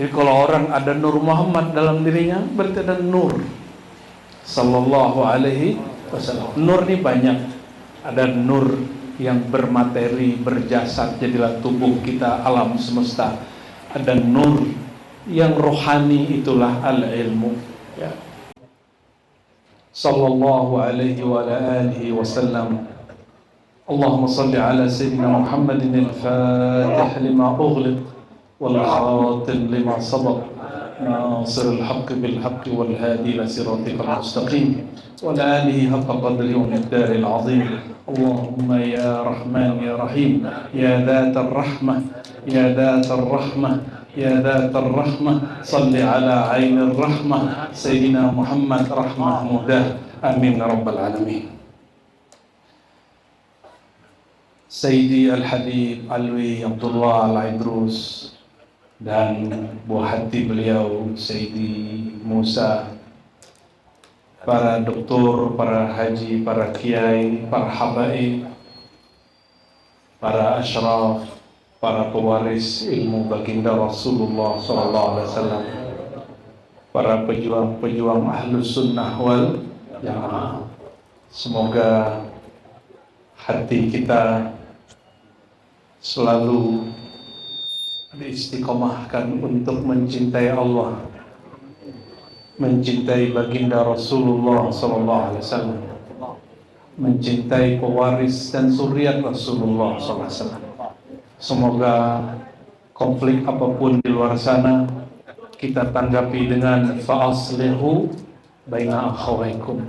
Jadi kalau orang ada Nur Muhammad dalam dirinya, berarti ada Nur Sallallahu Alaihi Wasallam. Nur ini banyak. Ada Nur yang bermateri, berjasad, jadilah tubuh kita, alam semesta. Ada Nur yang rohani, itulah al-ilmu. Ya. Sallallahu Alaihi wa alihi Wasallam. Allahumma salli ala Sayyidina Muhammadin al-Fatih lima ughliq والخاتم لما سبق ناصر الحق بالحق والهادي إلى صراطك المستقيم وعلى آله حق قدره ومقداره العظيم. اللهم يا رحمن يا رحيم يا ذات الرحمة يا ذات الرحمة يا ذات الرحمة صل على عين الرحمة سيدنا محمد رحمة مهداه آمين رب العالمين. Sayyidi Al-Habib Alwi Abdullah Al-Idrus dan buah hati beliau Sayyidi Musa, para doktor, para haji, para kiai, para habaib, para asyraf, para pewaris ilmu baginda Rasulullah SAW, para pejuang-pejuang ahlus sunnah wal jamaah. Semoga hati kita selalu diistiqomahkan untuk mencintai Allah, mencintai baginda Rasulullah SAW, mencintai pewaris dan zuriat Rasulullah SAW. Semoga konflik apapun di luar sana kita tanggapi dengan fa'aslihu baina akhawaikum,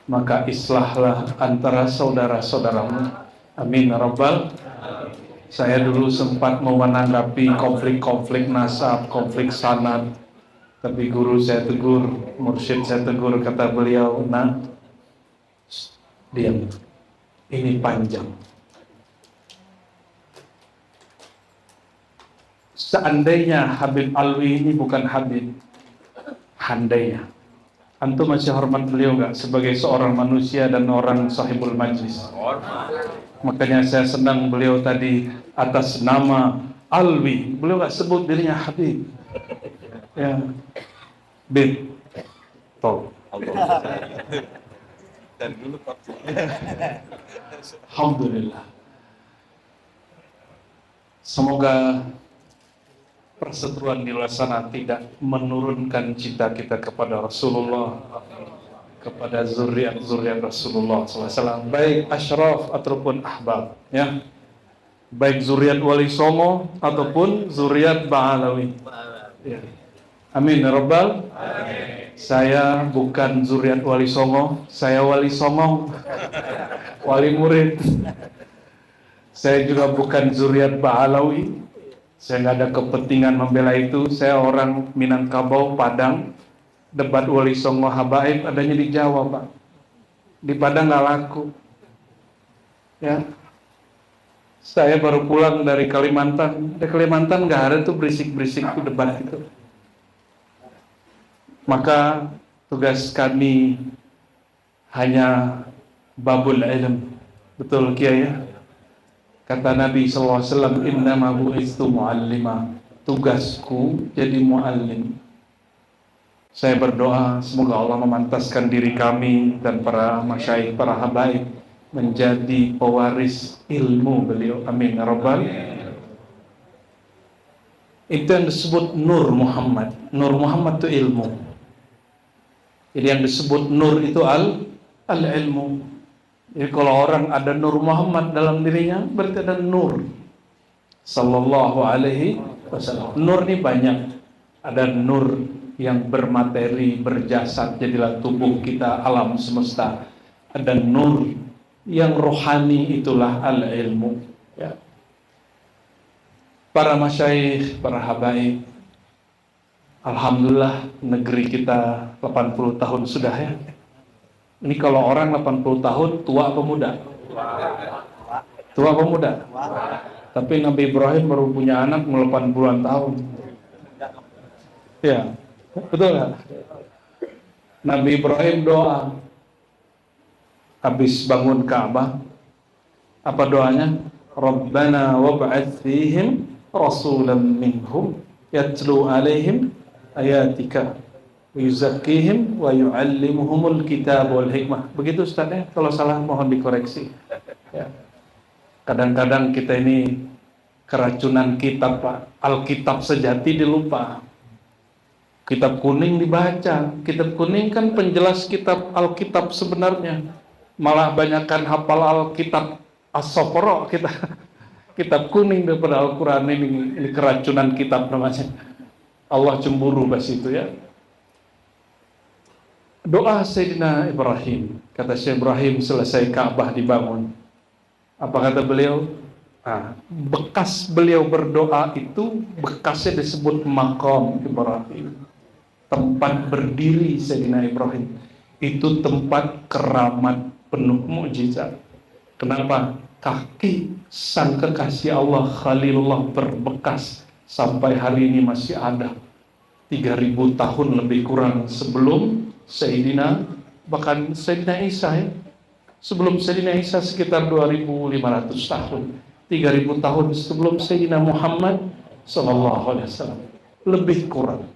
maka islahlah antara saudara-saudaramu. Amin ya rabbal. Saya dulu sempat mau menanggapi konflik-konflik nasab, konflik sanad, tapi guru saya tegur, mursyid saya tegur, kata beliau, "Nah, diam, ini panjang. Seandainya Habib Alwi ini bukan Habib, handainya, antum masih hormat beliau nggak sebagai seorang manusia dan orang sahibul majlis?" Makanya saya senang beliau tadi atas nama Alwi, beliau nggak sebut dirinya Habib. Ya, Bib, tol. Alhamdulillah. Semoga perseteruan di luar sana tidak menurunkan cinta kita kepada Rasulullah, kepada zuriat-zuriat Rasulullah SAW, baik asyraf ataupun ahbab, ya, baik zuriat Wali Songo ataupun zuriat Ba'alawi, ya. Amin ya rabbal. Saya bukan zuriat Wali Songo, saya Wali Songo, wali murid. Saya juga bukan zuriat Ba'alawi, saya nggak ada kepentingan membela itu. Saya orang Minangkabau, Padang. Debat Wali Songo habaib adanya di Jawa, Pak. Di Padang nggak laku. Ya. Saya baru pulang dari Kalimantan. Di Kalimantan nggak ada tuh berisik-berisik tuh debat itu. Maka tugas kami hanya babul ilm. Betul Kiai ya? Kata Nabi SAW, "Innama bu'istu mu'allima." Tugasku jadi mu'allim. Saya berdoa semoga Allah memantaskan diri kami dan para masyayikh, para habaib menjadi pewaris ilmu beliau. Amin ya rabbal. Itu yang disebut Nur Muhammad. Nur Muhammad itu ilmu. Jadi yang disebut Nur itu al-ilmu. Jadi kalau orang ada Nur Muhammad dalam dirinya, berarti ada Nur Sallallahu Alaihi Wasallam. Nur ini banyak. Ada Nur yang bermateri, berjasad, jadilah tubuh kita, alam semesta. Ada Nur yang rohani, itulah al-ilmu. Ya. Para masyayikh, para habaib, alhamdulillah negeri kita 80 tahun sudah ya. Ini kalau orang 80 tahun, tua apa muda? Tua apa muda? Tapi Nabi Ibrahim baru punya anak 80-an tahun. Ya, betul nggak? Nabi Ibrahim doa habis bangun Ka'bah. Apa doanya? Rabbana wab'ats fihim rasulan minhum yatlu alaihim ayatika wa yuzakkihim wa yu'allimuhumul kitab wal hikmah. Begitu Ustaz ya, kalau salah mohon dikoreksi. Ya. Kadang-kadang kita ini keracunan kitab Pak, Alkitab sejati dilupa. Kitab kuning dibaca, kitab kuning kan penjelas kitab Alkitab sebenarnya. Malah banyakkan hafal Alkitab As-Sofro kita. Kitab kuning daripada Al-Quran ini keracunan kitab namanya. Allah cemburu pas itu ya. Doa Sayyidina Ibrahim, kata Syekh Ibrahim selesai Ka'bah dibangun. Apa kata beliau? Bekas beliau berdoa itu bekasnya disebut maqam Ibrahim, tempat berdiri Sayyidina Ibrahim. Itu tempat keramat penuh mukjizat. Kenapa? Kaki sang kekasih Allah Khalilullah berbekas sampai hari ini masih ada. 3000 tahun lebih kurang sebelum Sayyidina, bahkan Sayyidina Isa ya. Sebelum Sayyidina Isa sekitar 2500 tahun. 3000 tahun sebelum Sayyidina Muhammad sallallahu alaihi wasallam. Lebih kurang.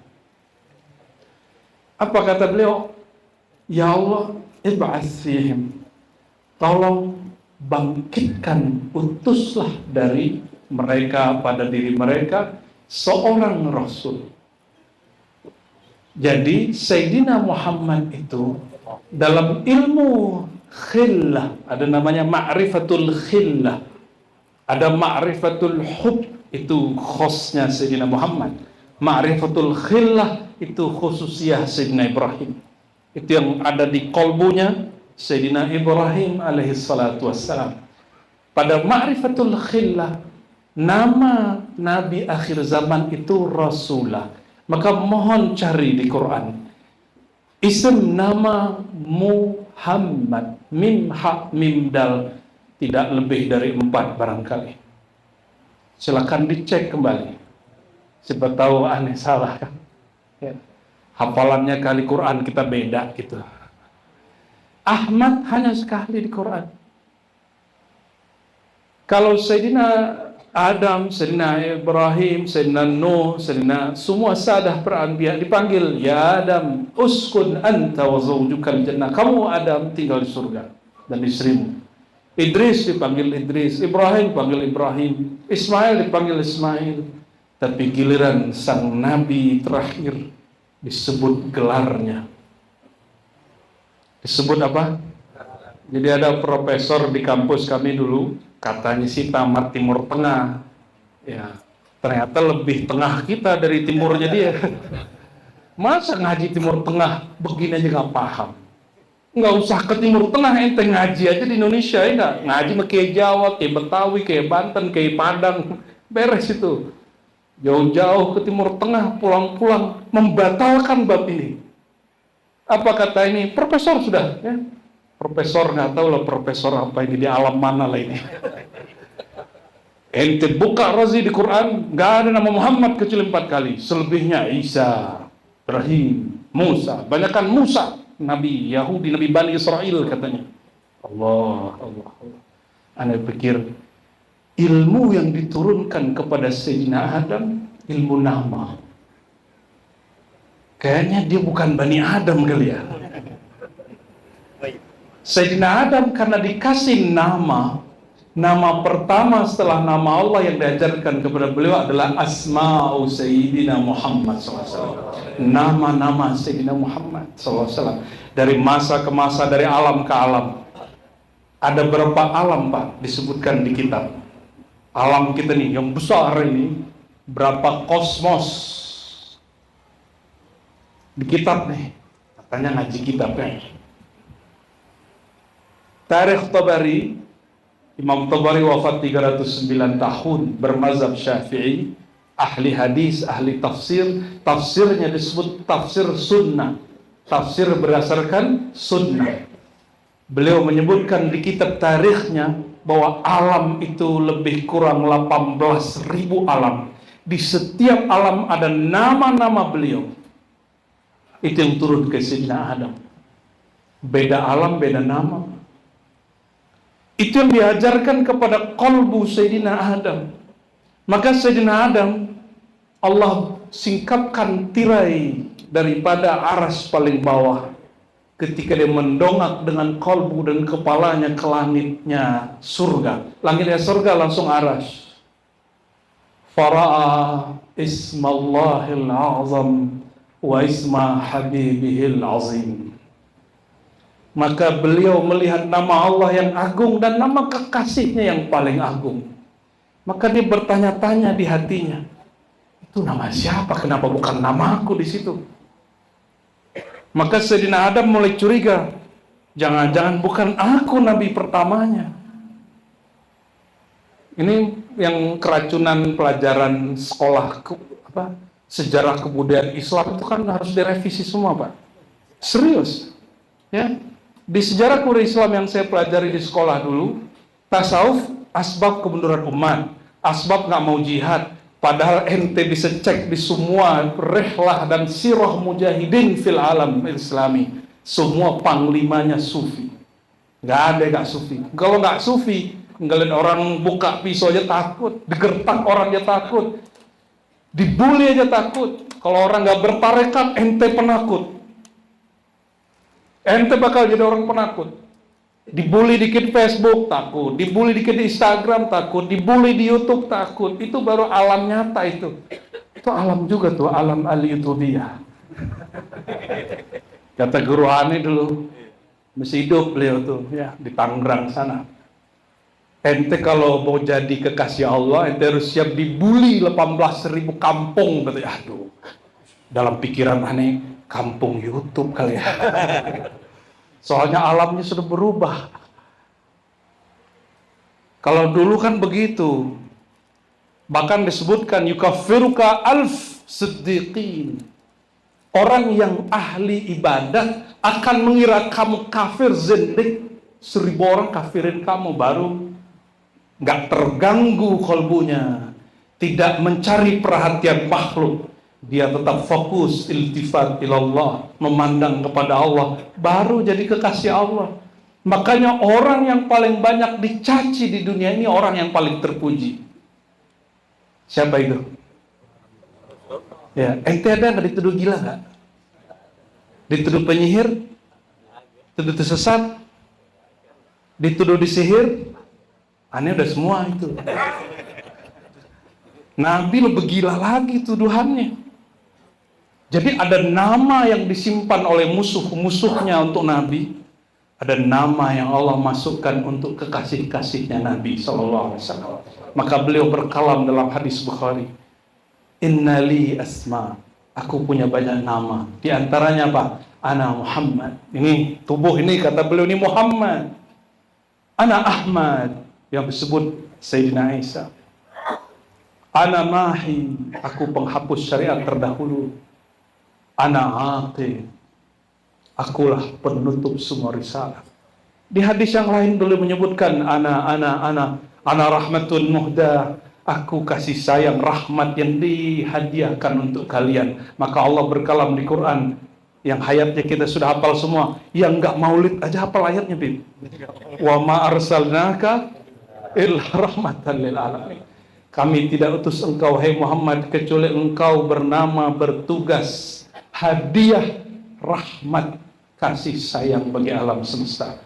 Apa kata beliau? Ya Allah, ib'ats fihim. Tolong bangkitkan, utuslah dari mereka pada diri mereka seorang Rasul. Jadi Sayyidina Muhammad itu dalam ilmu khillah, ada namanya ma'rifatul khillah, ada ma'rifatul hub, itu khosnya Sayyidina Muhammad. Ma'rifatul khillah itu khususiyah Sayyidina Ibrahim. Itu yang ada di kolbunya Sayyidina Ibrahim alaihi salatu wassalam. Pada ma'rifatul khillah, nama Nabi akhir zaman itu Rasulullah. Maka mohon cari di Quran isim nama Muhammad, mim ha mim dal, tidak lebih dari 4 barangkali. Silakan dicek kembali. Siapa tahu aneh salah kan? Ya. Hafalannya kali Quran kita beda gitu. Ahmad hanya sekali di Quran. Kalau Sayyidina Adam, Sayyidina Ibrahim, Sayyidina Nuh, Sayyidina semua sadah beranbiya dipanggil, ya Adam, uskun anta wa zawjukal jannah. Kamu Adam tinggal di surga dan istrimu. Idris dipanggil Idris, Ibrahim dipanggil Ibrahim, Ismail dipanggil Ismail. Tapi giliran sang nabi terakhir disebut gelarnya. Disebut apa? Jadi ada profesor di kampus kami dulu, katanya sih tamat Timur Tengah. Ya, ternyata lebih tengah kita dari timurnya dia. Masa ngaji Timur Tengah begini aja nggak paham? Nggak usah ke Timur Tengah, ente ngaji aja di Indonesia ya nggak? Ngaji kayak Jawa, kayak Betawi, kayak Banten, kayak Padang, beres itu. Jauh-jauh ke Timur Tengah, pulang-pulang membatalkan bab ini. Apa kata ini? Profesor sudah, ya. Profesor nggak tahu lah profesor apa ini, di alam mana lah ini. Ente buka Razi di Quran, nggak ada nama Muhammad kecuali 4 kali. Selebihnya Isa, Ibrahim, Musa. Banyakan Musa, Nabi Yahudi, Nabi Bani Israel katanya. Allah. Anda pikir ilmu yang diturunkan kepada Sayyidina Adam, ilmu nama. Kayaknya dia bukan Bani Adam kali ya. Sayyidina Adam karena dikasih nama pertama setelah nama Allah yang diajarkan kepada beliau adalah Asma'u Sayyidina Muhammad SAW. Nama-nama Sayyidina Muhammad SAW. Dari masa ke masa, dari alam ke alam. Ada berapa alam Pak disebutkan di kitab? Alam kita nih yang besar ini, berapa kosmos di kitab nih? Katanya ngaji kitabnya. Tarikh Tabari, Imam Tabari wafat 309 tahun, bermazhab Syafi'i, ahli hadis, ahli tafsir. Tafsirnya disebut tafsir sunnah, tafsir berdasarkan sunnah. Beliau menyebutkan di kitab tarikhnya bahwa alam itu lebih kurang 18.000 alam. Di setiap alam ada nama-nama beliau. Itu yang turun ke Sayyidina Adam. Beda alam, beda nama. Itu yang diajarkan kepada qalbu Sayyidina Adam. Maka Sayyidina Adam Allah singkapkan tirai daripada aras paling bawah ketika dia mendongak dengan kolbu dan kepalanya ke langitnya surga. Langitnya surga langsung aras. Fara'a ismallahil azam wa isma habibihil azim. Maka beliau melihat nama Allah yang agung dan nama kekasihnya yang paling agung. Maka dia bertanya-tanya di hatinya, itu nama siapa? Kenapa bukan namaku di situ? Maka Sayyidina Adam mulai curiga, jangan-jangan bukan aku nabi pertamanya. Ini yang keracunan pelajaran sekolah sejarah kebudayaan Islam itu kan harus direvisi semua, Pak. Serius, ya. Di sejarah kebudayaan Islam yang saya pelajari di sekolah dulu, tasawuf asbab kemunduran umat, asbab nggak mau jihad. Padahal ente bisa cek di semua rehlah dan sirah mujahidin fil alam islami, semua panglimanya sufi. Nggak ada nggak sufi. Kalau nggak sufi, ngeliat orang buka pisau aja takut, digertak orang aja takut, dibully aja takut. Kalau orang nggak bertarekat, ente penakut. Ente bakal jadi orang penakut. Dibully dikit Facebook takut, dibully dikit di Instagram takut, dibully di YouTube takut. Itu baru alam nyata itu. Itu alam juga tuh, alam al-YouTubiyah. Kata Guru Hani dulu, masih hidup beliau tuh, ya di Tangerang sana. Ente kalau mau jadi kekasih Allah, ente harus siap dibully 18.000 kampung. Katanya, aduh, dalam pikiran aneh, kampung YouTube kali ya. Soalnya alamnya sudah berubah. Kalau dulu kan begitu. Bahkan disebutkan yukaffiruka alf siddiqin. Orang yang ahli ibadat akan mengira kamu kafir zindik. 1000 orang kafirin kamu baru nggak terganggu kolbunya, tidak mencari perhatian makhluk. Dia tetap fokus iltifat ilallah, memandang kepada Allah, baru jadi kekasih Allah. Makanya orang yang paling banyak dicaci di dunia ini orang yang paling terpuji. Siapa itu? Ya, ente ada nggak dituduh gila nggak? Dituduh penyihir? Dituduh sesat? Dituduh disihir? Aneh udah semua itu. Nabi lebih gila lagi tuduhannya. Jadi ada nama yang disimpan oleh musuh-musuhnya untuk Nabi. Ada nama yang Allah masukkan untuk kekasih-kasihnya Nabi SAW. Maka beliau berkalam dalam hadis Bukhari. Innali asma. Aku punya banyak nama. Di antaranya apa? Ana Muhammad. Ini tubuh ini kata beliau ini Muhammad. Ana Ahmad. Yang disebut Sayyidina Isa. Ana Mahi. Aku penghapus syariat terdahulu. Ana aqib, akulah penutup semua risalah. Di hadis yang lain beliau menyebutkan ana rahmatun muhda, aku kasih sayang rahmat yang dihadiahkan untuk kalian. Maka Allah berkalam di Quran yang hayatnya kita sudah hafal semua. Yang enggak maulid aja hafal ayatnya, Bib. Wa ma arsalnaka illa rahmatan lil alamin. Kami tidak utus engkau hai Muhammad kecuali engkau bernama bertugas hadiah rahmat kasih sayang bagi alam semesta.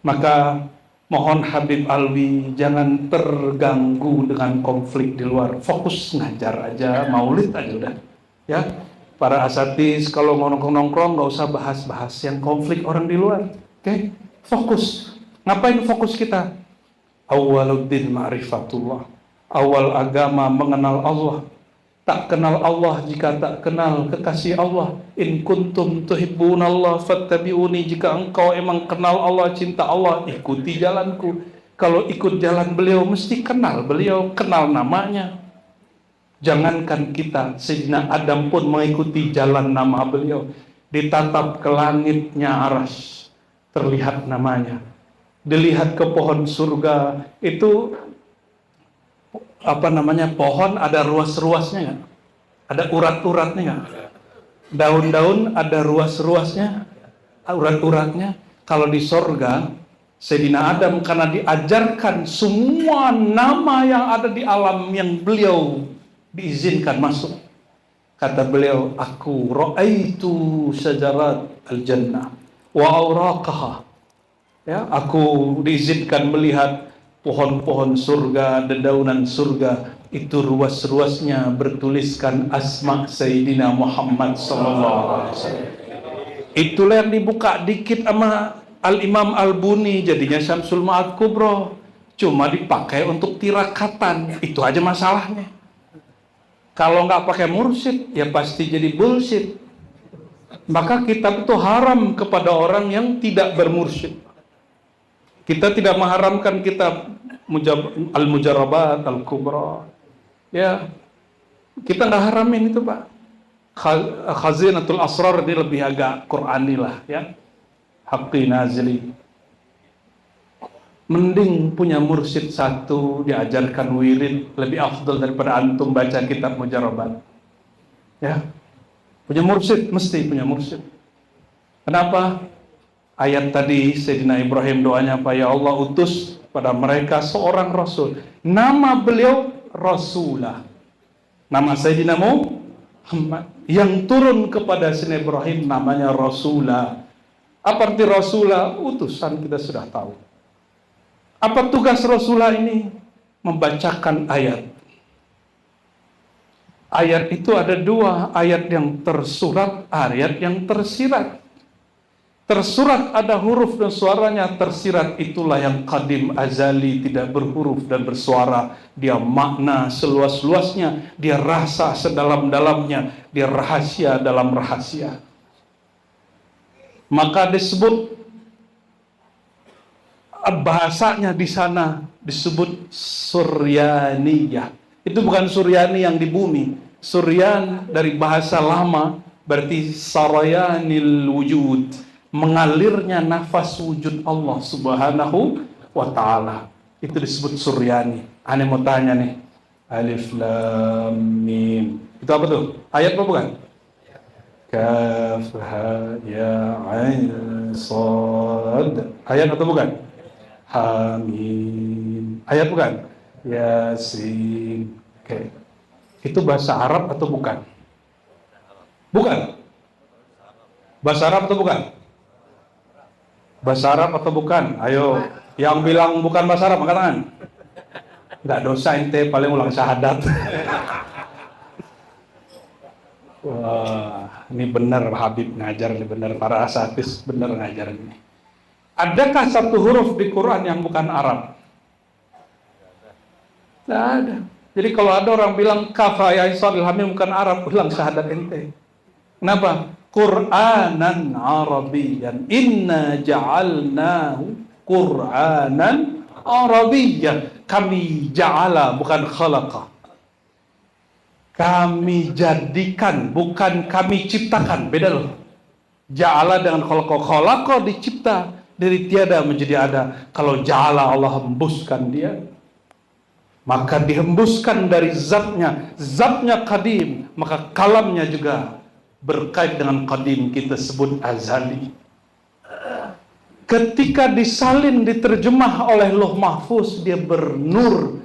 Maka mohon Habib Alwi jangan terganggu dengan konflik di luar. Fokus ngajar aja, maulid aja udah. Ya, para asatidz kalau mau nongkrong-nongkrong nggak usah bahas-bahas yang konflik orang di luar. Oke? Fokus. Ngapain fokus kita? Awwaluddin ma'rifatullah. Awal agama mengenal Allah. Tak kenal Allah jika tak kenal kekasih Allah. In kuntum tuhibbunallah fattabi'uni. Jika engkau emang kenal Allah, cinta Allah, ikuti jalanku. Kalau ikut jalan beliau mesti kenal beliau, kenal namanya. Jangankan kita, Sayyidina Adam pun mengikuti jalan nama beliau. Ditatap ke langitnya aras, terlihat namanya. Dilihat ke pohon surga, itu pohon ada ruas-ruasnya nggak? Ada urat-uratnya nggak? Daun-daun ada ruas-ruasnya, urat-uratnya. Kalau di sorga, Sayyidina Adam karena diajarkan semua nama yang ada di alam yang beliau diizinkan masuk. Kata beliau, aku ra'aitu syajarat al-jannah wa awraqaha. Ya, aku diizinkan melihat pohon-pohon surga, dedaunan surga, itu ruas-ruasnya bertuliskan asma Sayyidina Muhammad sallallahu alaihi wasallam. Itulah yang dibuka dikit sama Al-Imam Al-Buni, jadinya Syamsul Ma'ad Kubro. Cuma dipakai untuk tirakatan, itu aja masalahnya. Kalau nggak pakai mursyid, ya pasti jadi bullshit. Maka kitab itu haram kepada orang yang tidak bermursyid. Kita tidak mengharamkan kitab Al-Mujarrabat, Al-Kubra. Ya, kita nggak haramin itu, Pak. Khazinatul Asrar ini lebih agak Qur'ani lah, ya. Haqqi nazili. Mending punya mursyid satu, diajarkan wirid, lebih afdal daripada antum baca kitab Mujarrabat. Ya. Punya mursyid, mesti punya mursyid. Kenapa? Ayat tadi Sayyidina Ibrahim doanya apa? Ya Allah, utus pada mereka seorang rasul. Nama beliau Rasulah. Nama Sayyidina Muhammad yang turun kepada Sayyidina Ibrahim namanya Rasulah. Apa arti Rasulah? Utusan, kita sudah tahu. Apa tugas Rasulah ini? Membacakan ayat. Ayat itu ada dua, ayat yang tersurat, ayat yang tersirat. Tersurat ada huruf dan suaranya, tersirat itulah yang qadim azali, tidak berhuruf dan bersuara. Dia makna seluas-luasnya, dia rasa sedalam-dalamnya, dia rahasia dalam rahasia. Maka disebut bahasanya di sana disebut Suryaniyah. Itu bukan Suryani yang di bumi. Suryan dari bahasa lama berarti sarayanil wujud, mengalirnya nafas wujud Allah Subhanahu wa ta'ala. Itu disebut Suryani. Aneh mau tanya nih, Alif Lam Mim, itu apa tuh? Ayat apa bukan? Kaf Ha Ya Ain Sad, ayat atau bukan? Hamim, ayat bukan? Yasin. Oke. Itu bahasa Arab atau bukan? Bukan? Bahasa Arab atau bukan? Bahasa Arab atau bukan? Ayo, yang bilang bukan bahasa Arab, angkat tangan. Nggak dosa ente, paling ulang syahadat. Wah, ini benar Habib ngajar, ini benar para asatidz benar ngajar ini. Adakah satu huruf di Quran yang bukan Arab? Tidak ada. Jadi kalau ada orang bilang kaf ya Isra Hamim bukan Arab, ulang syahadat ente. Kenapa? Qur'anan Arabiyyan. Inna ja'alnahu Qur'anan Arabiyyan. Kami ja'ala, bukan khalaqa. Kami jadikan, bukan kami ciptakan. Beda loh. Ja'ala dengan khalaqa. Khalaqa dicipta dari tiada menjadi ada. Kalau ja'ala, Allah hembuskan dia, maka dihembuskan dari zatnya. Zatnya qadim, maka kalamnya juga berkait dengan qadim, kita sebut azali. Ketika disalin, diterjemah oleh Lauh Mahfuz, dia bernur.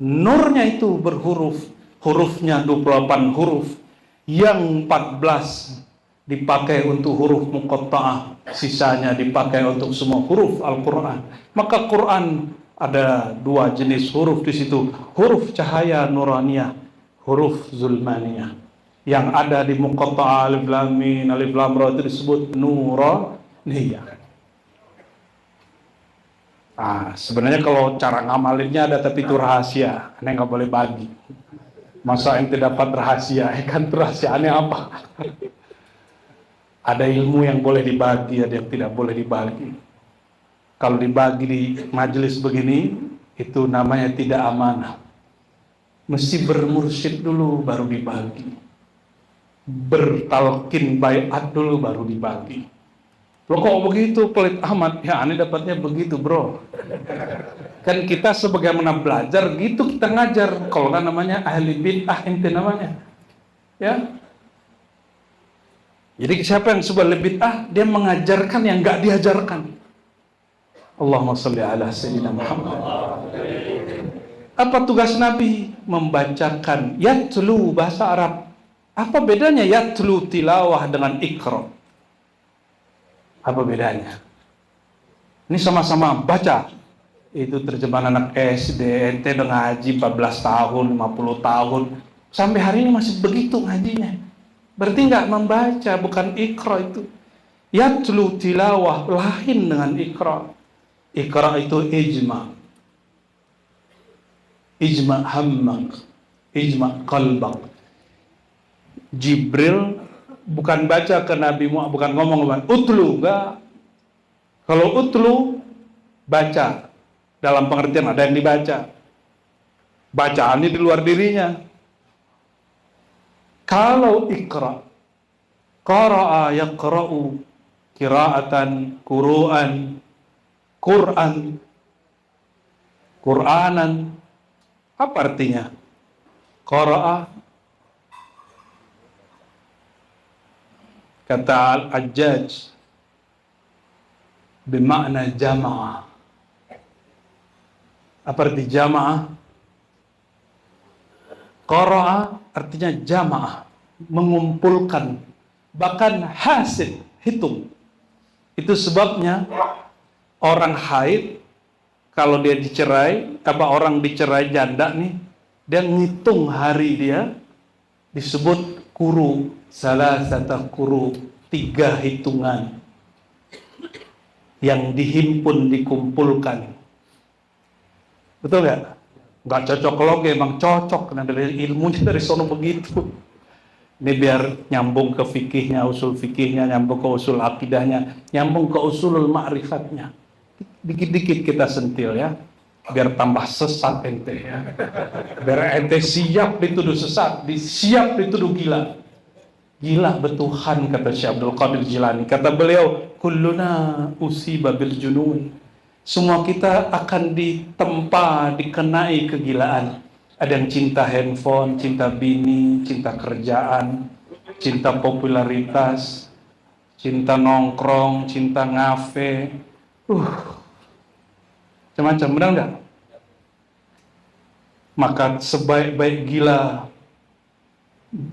Nurnya itu berhuruf. Hurufnya 28 huruf. Yang 14 dipakai untuk huruf muqatta'ah, sisanya dipakai untuk semua huruf Al-Quran. Maka Quran ada dua jenis huruf di situ, huruf cahaya nuraniyah, huruf zulmaniyah. Yang ada di muqatta'ah alif lam mim, alif lam ra itu disebut nuraniyah. Sebenarnya kalau cara ngamalinnya ada, tapi itu rahasia, aneh nggak boleh bagi. Masa ente dapat rahasia, kan rahasiaannya apa? Ada ilmu yang boleh dibagi, ada yang tidak boleh dibagi. Kalau dibagi di majelis begini, itu namanya tidak amanah. Mesti bermursyid dulu baru dibagi. Bertalqin baiat dulu baru dibagi. Loh kok begitu pelit amat? Ya aneh dapatnya begitu bro. Kan kita sebagaimana belajar gitu kita ngajar. Kalau kan namanya ahli bid'ah ente namanya. Ya. Jadi siapa yang sebuah bid'ah, dia mengajarkan yang enggak diajarkan. Allahumma sholli ala sayyidina Muhammad. Apa tugas Nabi? Membacakan yatlu, bahasa Arab. Apa bedanya yatlu tilawah dengan ikra? Apa bedanya? Ini sama-sama baca. Itu terjemahan anak SD, ente udah ngaji 14 tahun, 50 tahun. Sampai hari ini masih begitu ngajinya. Berarti nggak membaca, bukan ikra itu. Yatlu tilawah, lain dengan ikra. Ikra itu ijma. Ijma hammak. Ijma qalbak. Jibril bukan baca ke Nabi Muhammad, bukan ngomong utlu, enggak. Kalau utlu, baca. Dalam pengertian ada yang dibaca. Bacaannya di luar dirinya. Kalau ikra, qara'a yaqra'u, qira'atan, Qur'an, Qur'an, Qur'anan. Apa artinya? Qara'a, kata Al-Ajjaj, bermakna jamaah. Apa arti jamaah? Qara'a artinya jamaah, mengumpulkan, bahkan hasil, hitung. Itu sebabnya orang haid kalau dia dicerai, orang dicerai janda nih, dia ngitung hari dia, disebut kuru, salah satu kuru, 3 hitungan yang dihimpun, dikumpulkan. Betul nggak? Nggak cocok logi, emang cocok. Karena dari ilmunya dari sono begitu. Ini biar nyambung ke fikihnya, usul fikihnya, nyambung ke usul akidahnya, nyambung ke usulul ma'rifatnya. Dikit-dikit kita sentil ya, biar tambah sesat ente ya. Biar ente siap dituduh sesat, siap dituduh gila. Gila betuhan, kata Syekh Abdul Qadir Jilani. Kata beliau, kulluna usiba bil junun. Semua kita akan ditempa, dikenai kegilaan. Ada yang cinta handphone, cinta bini, cinta kerjaan, cinta popularitas, cinta nongkrong, cinta ngafe. Macam-macam, benar nggak? Maka sebaik-baik gila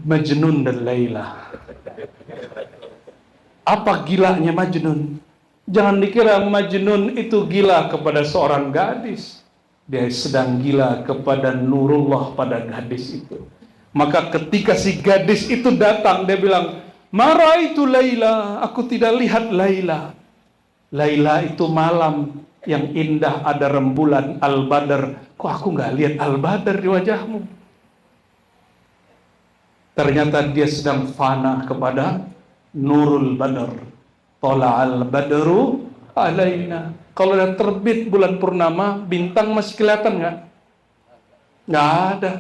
Majnun dan Laila. Apa gilanya Majnun? Jangan dikira Majnun itu gila kepada seorang gadis. Dia sedang gila kepada nurullah pada gadis itu. Maka ketika si gadis itu datang, dia bilang, "Maraitu Laila, aku tidak lihat Laila." Laila itu malam yang indah, ada rembulan Al-Badr. Kok aku nggak lihat Al-Badr di wajahmu? Ternyata dia sedang fana kepada Nurul Badr. Tola'al badru alaina. Kalau udah terbit bulan purnama, bintang masih kelihatan nggak? Nggak ada.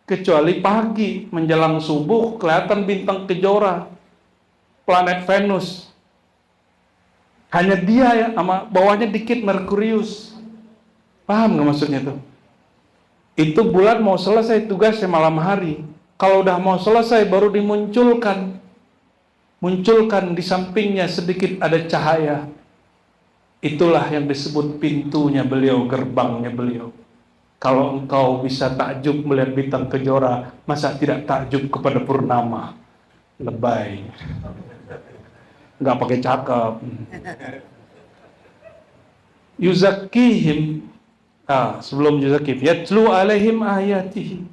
Kecuali pagi menjelang subuh kelihatan bintang kejora, planet Venus. Hanya dia ya, sama bawahnya dikit Merkurius. Paham nggak maksudnya itu? Itu bulan mau selesai tugasnya malam hari. Kalau udah mau selesai baru dimunculkan. Munculkan di sampingnya sedikit ada cahaya. Itulah yang disebut pintunya beliau, gerbangnya beliau. Kalau engkau bisa takjub melihat bintang kejora, masa tidak takjub kepada purnama? Lebay. Nggak pakai cakep. Yuzakihim. Sebelum yuzakihim, yatlu alaihim ayatihi.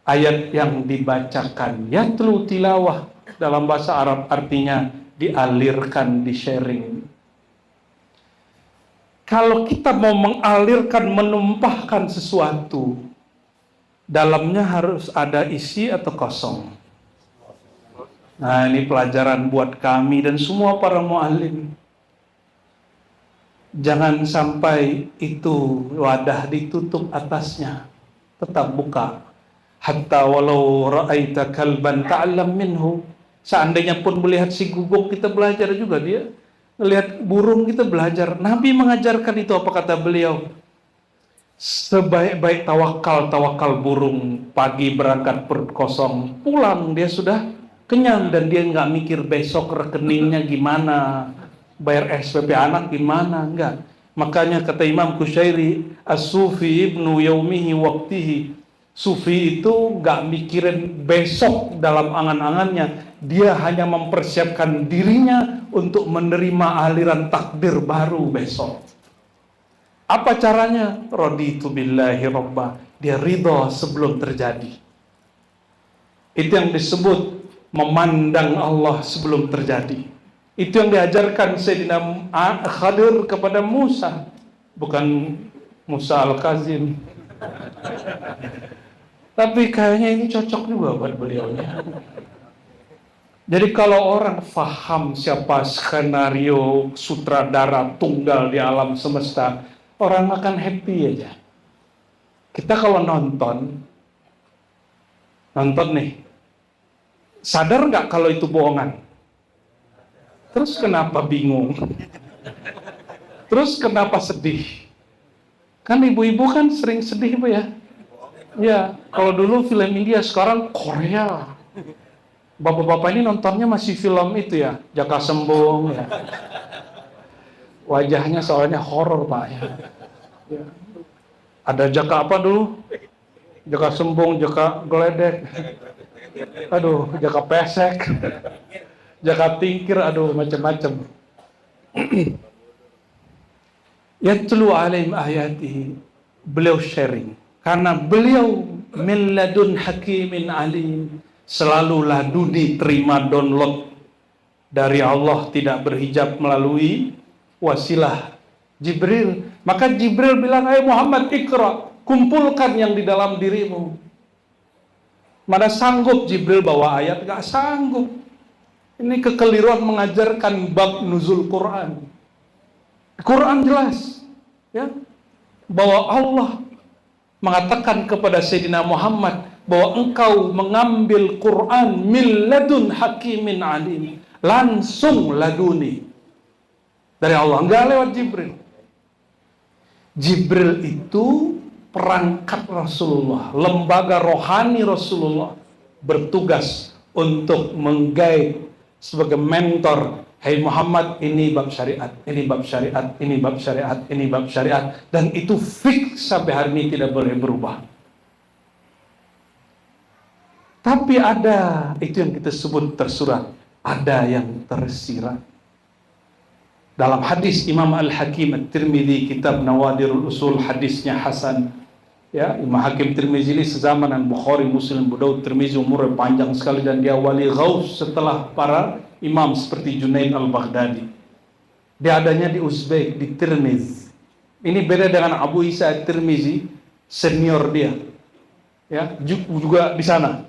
Ayat yang dibacakan, yatlu tilawah, dalam bahasa Arab artinya dialirkan, di-sharing. Kalau kita mau mengalirkan, menumpahkan sesuatu, dalamnya harus ada isi atau kosong. Nah, ini pelajaran buat kami dan semua para mu'allim. Jangan sampai itu wadah ditutup atasnya, tetap buka. Hatta walau ra'aita kalban ta'lam minhu. Seandainya pun melihat si guguk, kita belajar juga dia. Melihat burung, kita belajar. Nabi mengajarkan itu, apa kata beliau? Sebaik-baik tawakal burung. Pagi berangkat perut kosong, pulang dia sudah kenyang. Dan dia nggak mikir besok rekeningnya gimana, bayar SPP anak gimana, enggak. Makanya kata Imam Kusyairi, as-sufi ibnu yaumihi waqtihi. Sufi itu nggak mikirin besok dalam angan-angannya. Dia hanya mempersiapkan dirinya untuk menerima aliran takdir baru besok. Apa caranya? Raditu billahi robba. Dia ridho sebelum terjadi. Itu yang disebut memandang Allah sebelum terjadi. Itu yang diajarkan Sayyidina Khadir kepada Musa. Bukan Musa Al-Kazim. Tapi kayaknya ini cocok juga buat beliaunya. Jadi kalau orang faham siapa skenario sutradara tunggal di alam semesta, orang akan happy aja. Kita kalau nonton nih, sadar nggak kalau itu bohongan? Terus kenapa bingung? Terus kenapa sedih? Kan ibu-ibu kan sering sedih, Bu ya? Ya, kalau dulu film India, sekarang Korea. Bapak-bapak ini nontonnya masih film itu ya, Jaka Sembung ya. Wajahnya soalnya horor, Pak ya. Ya. Ada Jaka apa dulu? Jaka Sembung, Jaka Geledek. Aduh, Jaka Pesek. Jaka Tingkir, aduh macam-macam. Yatlu alaihim ayatihi. Beliau sharing. Karena beliau min ladun hakimin alim, selalu laduni, terima download dari Allah, tidak berhijab melalui wasilah Jibril. Maka Jibril bilang, "Hai Muhammad, ikra, kumpulkan yang di dalam dirimu." Mana sanggup Jibril bawa ayat? Gak sanggup. Ini kekeliruan mengajarkan bab nuzul Quran. Quran jelas ya, bahwa Allah mengatakan kepada Sayyidina Muhammad bahwa engkau mengambil Quran min ladun hakimin alim, langsung laduni dari Allah, enggak lewat Jibril. Jibril itu perangkat Rasulullah, lembaga rohani Rasulullah, bertugas untuk mengguide sebagai mentor. Hai Muhammad, ini bab syariat, ini bab syariat, ini bab syariat, ini bab syariat. Dan itu fix sampai hari ini, tidak boleh berubah. Tapi ada, itu yang kita sebut tersurat, ada yang tersirat. Dalam hadis Imam Al-Hakim At-Tirmidzi, kitab Nawadirul Usul, hadisnya Hasan. Ya, Imam Hakim Tirmidzi ini sezamanan Bukhari, Muslim, Abu Daud. Tirmidzi umurnya panjang sekali dan dia wali ghaus setelah para imam seperti Junaid Al-Baghdadi. Dia adanya di Uzbek, di Tirmiz. Ini beda dengan Abu Isa At-Tirmidzi, senior dia. Ya, juga di sana.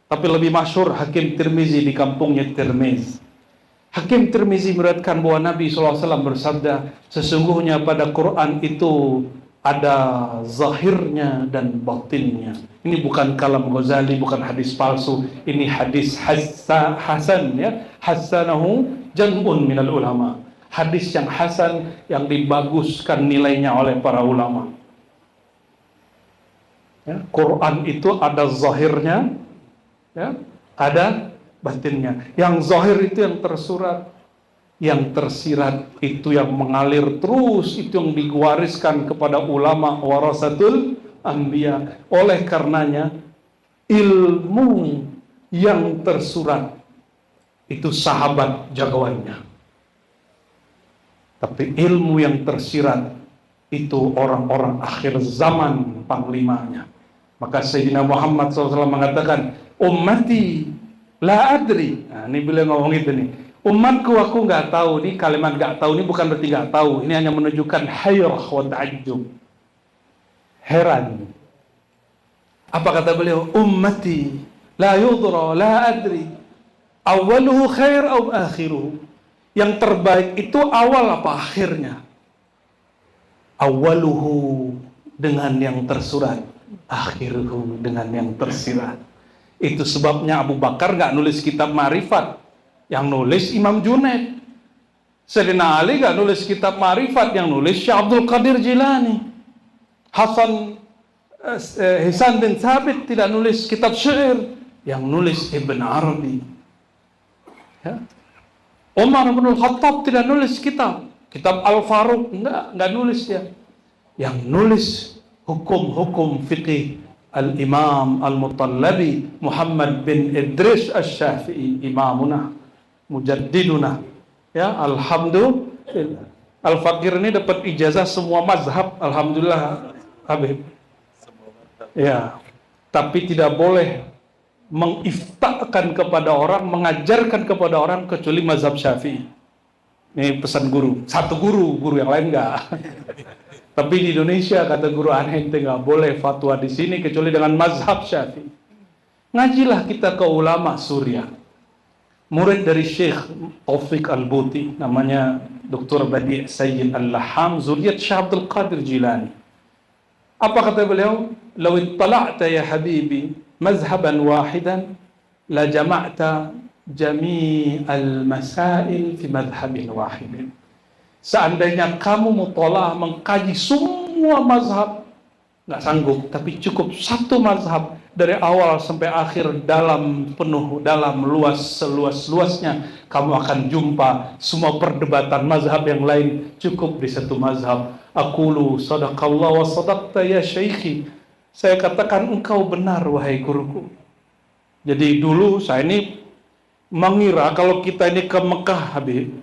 Tapi lebih masyhur Hakim Tirmizi di kampungnya Tirmiz. Hakim Tirmizi meriwayatkan bahwa Nabi SAW bersabda, sesungguhnya pada Quran itu ada zahirnya dan batinnya. Ini bukan kalam Ghazali, bukan hadis palsu. Ini hadis hasan ya. Hasanahu jam'un minal ulama. Hadis yang hasan, yang dibaguskan nilainya oleh para ulama. Ya, Quran itu ada zahirnya, ya, ada batinnya. Yang zahir itu yang tersurat, yang tersirat itu yang mengalir terus, itu yang diwariskan kepada ulama warasatul anbiya. Oleh karenanya ilmu yang tersurat itu sahabat jagoannya, tapi ilmu yang tersirat itu orang-orang akhir zaman panglimanya. Maka Sayyidina Muhammad SAW mengatakan, ummati la adri. Nah, ini beliau ngomong itu nih. Umatku, aku nggak tahu. Ini kalimat nggak tahu ini bukan berarti nggak tahu. Ini hanya menunjukkan hayrah wa ta'ajjub. Heran. Apa kata beliau? Ummati la yudra la adri. Awaluhu khair atau akhiruhu. Yang terbaik itu awal apa akhirnya? Awaluhu dengan yang tersurat, akhiruhu dengan yang tersirat. Itu sebabnya Abu Bakar nggak nulis kitab Ma'rifat, yang nulis Imam Junaid. Sayyidina Ali nggak nulis kitab Ma'rifat, yang nulis Syekh Abdul Qadir Jilani. Hasan bin Thabit tidak nulis kitab syair, yang nulis Ibn Arabi. Ya. Umar bin Khattab tidak nulis kitab Al-Faruq, enggak nulis dia. Yang nulis hukum-hukum fikih Al-Imam Al-Mutallabi Muhammad bin Idris Asy-Syafi'i, imamuna, mujaddiduna. Ya, alhamdulillah. Al-Fakir ini dapat ijazah semua mazhab, alhamdulillah, Habib. Ya, tapi tidak boleh mengiftakan kepada orang, mengajarkan kepada orang kecuali mazhab Syafi'i. Ini pesan guru. Satu guru yang lain enggak. Tapi di Indonesia kata guru aneh ente nggak boleh fatwa di sini kecuali dengan mazhab Syafi'i. Ngajilah kita ke ulama Suriah. Murid dari Syekh Taufik Al-Buti, namanya Dr. Badi' Sayyid Al-Laham, zuriyat Syekh Abdul Qadir Jilani. Apa kata beliau? "Law ittala'ta ya habibi mazhaban wahidan la jama'ta jami'al masail fi madhhabin wahidin." Seandainya kamu mutolaah mengkaji semua mazhab, nggak sanggup, tapi cukup satu mazhab dari awal sampai akhir dalam luas seluas-luasnya, kamu akan jumpa semua perdebatan mazhab yang lain cukup di satu mazhab. Aqulu sadaqallah wa sadaqta ya syaikhi. Saya katakan engkau benar wahai guruku. Jadi dulu saya ini mengira kalau kita ini ke Mekah, Habib,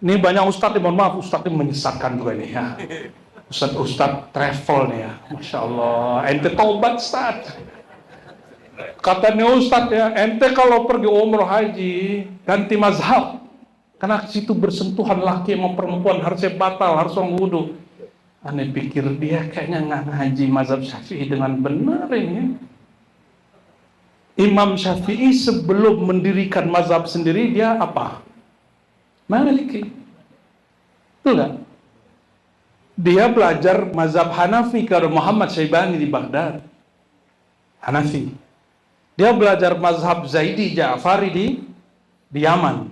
ini banyak ustadz, mohon maaf, ustadz ini menyesatkan juga ini ya. Ustadz travel nih ya, Masya Allah, ente taubat Ustadz. Katanya Ustadz ya, ente kalau pergi umroh haji, ganti mazhab. Karena situ bersentuhan laki sama perempuan, harusnya batal, harus orang wudu. Aneh pikir dia kayaknya nggak ngaji mazhab Syafi'i dengan benar ini. Imam Syafi'i sebelum mendirikan mazhab sendiri, dia apa? Maliki. Betul nggak? Dia belajar mazhab Hanafi ke Muhammad Syaibani di Baghdad. Hanafi. Dia belajar mazhab Zaidi Ja'fari di Yaman.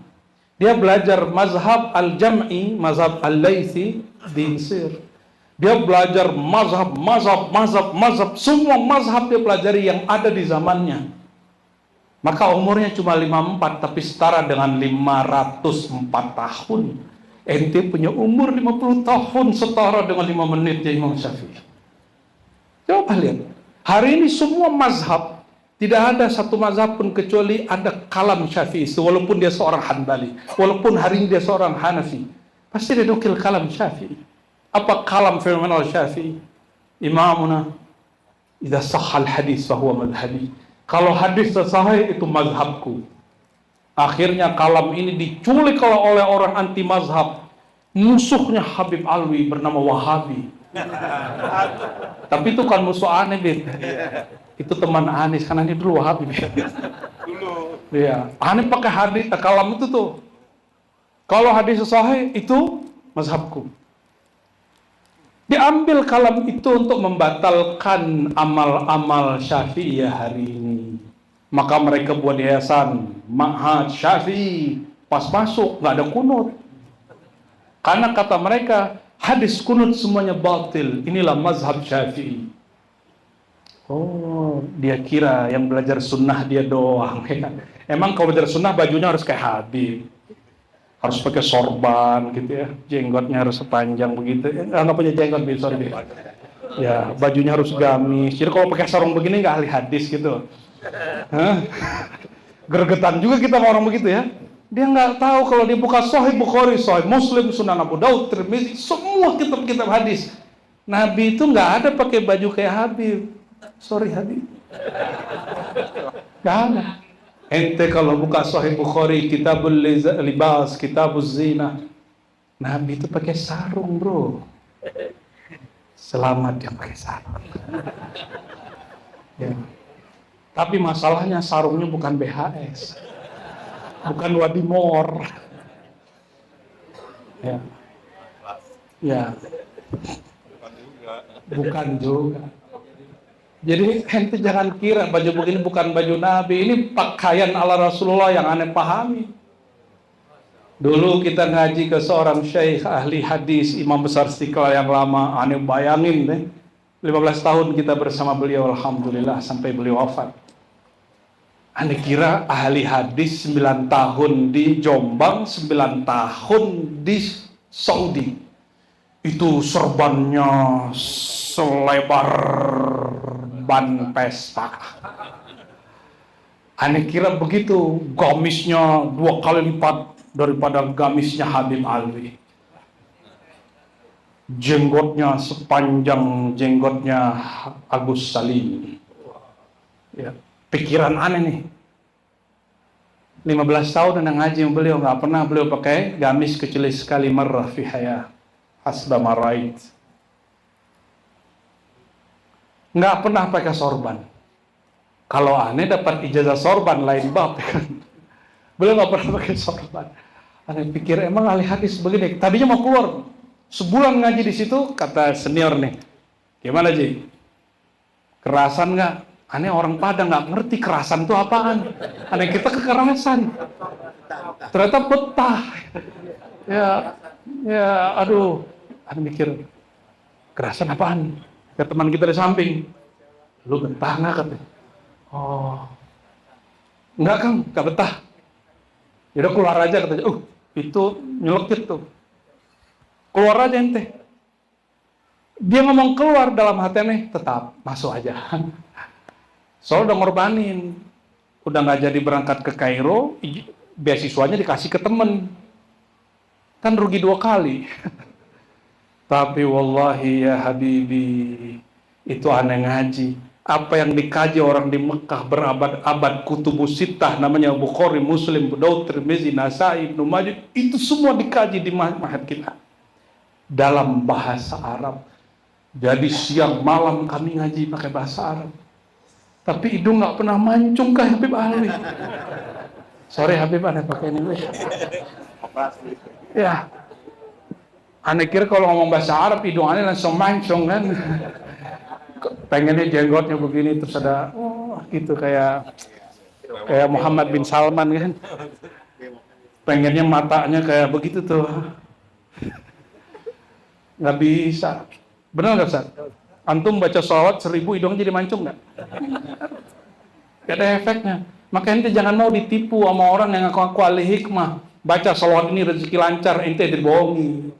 Dia belajar mazhab Al-Jam'i, mazhab Al-Laythi di Mesir. Dia belajar mazhab, semua mazhab dia pelajari yang ada di zamannya. Maka umurnya cuma 54, tapi setara dengan 504 tahun. Ente punya umur 50 tahun, setara dengan 5 menit ya Imam Syafi'i. Coba lihat. Hari ini semua mazhab, tidak ada satu mazhab pun kecuali ada kalam Syafi'i. Walaupun dia seorang Hanbali, walaupun hari ini dia seorang Hanafi, pasti dia nukil kalam Syafi'i. Apa kalam fenomenal Syafi'i? Imamuna idza sahhal hadis fahuwa madhhabi. Kalau hadis sahih itu mazhabku. Akhirnya kalam ini diculik oleh orang anti mazhab, musuhnya Habib Alwi bernama Wahabi. Tapi itu kan musuh aneh, Bib. Itu teman Anis, karena ini dulu Wahabi. Dulu. Iya. Aneh pakai hadis kalam itu tuh. Kalau hadis sahih itu mazhabku. Diambil kalam itu untuk membatalkan amal-amal Syafi'iyah hari ini. Maka mereka buat yayasan Ma'had Syafi'i, pas masuk nggak ada kunut. Karena kata mereka hadis kunut semuanya batil. Inilah mazhab Syafi'i. Oh, dia kira yang belajar sunnah dia doang. Emang kalau belajar sunnah bajunya harus kayak Habib, harus pakai sorban gitu ya, jenggotnya harus sepanjang begitu. Nggak punya jenggot, sorry. Ya, bajunya harus gamis. Jadi kalau pakai sarung begini nggak ahli hadis gitu. Hah? Gergetan juga kita sama orang begitu ya. Dia nggak tahu kalau dia buka Sahih Bukhari, Sahih Muslim, Sunan Abu Daud, Tirmidzi, semua kitab-kitab hadis. Nabi itu nggak ada pakai baju kayak Habib. Sorry Habib. Nggak ada. Ente kalau buka Sahih Bukhari, Kitabul Libas, Kitabuz Zina, Nabi itu pakai sarung, bro. Selamat dia pakai sarung. Ya. Tapi masalahnya sarungnya bukan BHS, bukan Wadimor. Ya, ya, bukan juga. Jadi ente jangan kira baju begini bukan baju Nabi. Ini pakaian ala Rasulullah yang aneh pahami. Dulu kita ngaji ke seorang syekh ahli hadis, imam besar Istiqlal yang lama. Aneh bayangin deh, 15 tahun kita bersama beliau, alhamdulillah, sampai beliau wafat. Anda kira ahli hadis 9 tahun di Jombang, 9 tahun di Saudi. Itu sorbannya selebar ban pesta. Aneh kira begitu, gamisnya 2 kali lipat daripada gamisnya Habib Alwi. Jenggotnya sepanjang jenggotnya Agus Salim. Ya, pikiran aneh nih. 15 tahun udah ngaji beliau, nggak pernah beliau pakai gamis kecuali sekali marrah fi haya hasba marait. Nggak pernah pakai sorban. Kalau aneh dapat ijazah sorban lain bab kan. Beliau nggak pernah pakai sorban. Aneh pikir emang ahli hadis begini. Tadinya mau keluar, sebulan ngaji di situ, kata senior nih, gimana Ji? Kerasan nggak? Aneh orang Padang nggak ngerti kerasan itu apaan. Aneh kita kekerasan. Ternyata betah. Ya, aduh. Aneh mikir, kerasan apaan? Ke teman kita di samping, lu betah nggak katanya? Oh, enggak Kang, nggak betah. Yaudah keluar aja katanya. Itu nyelekit tuh. Keluar aja ente. Dia ngomong keluar dalam hatinya, tetap masuk aja. Soalnya udah ngorbanin, udah nggak jadi berangkat ke Kairo, beasiswanya dikasih ke temen, kan rugi 2 kali. Tapi wallahi ya Habibi, itu aneh ngaji. Apa yang dikaji orang di Mekah berabad-abad, kutubus sittah namanya Bukhari, Muslim, Daud, Tirmizi, Nasai, Ibnu Majah, itu semua dikaji di mahat kita dalam bahasa Arab. Jadi siang malam kami ngaji pakai bahasa Arab. Tapi hidung nggak pernah mancung kayak Habib Alwi. Sorry Habib, aneh pakai ini. Ya, aneh kira kalau ngomong bahasa Arab hidung aneh langsung mancung kan. Pengennya jenggotnya begini terus ada gitu kayak Muhammad bin Salman kan. Pengennya matanya kayak begitu tuh. Nggak bisa. Benar nggak Ustaz? Antum baca sholawat 1000 hidung jadi mancung nggak? Gak ada efeknya. Makanya ente jangan mau ditipu sama orang yang ngaku ahli hikmah. Baca sholawat ini rezeki lancar, ente dibohongi.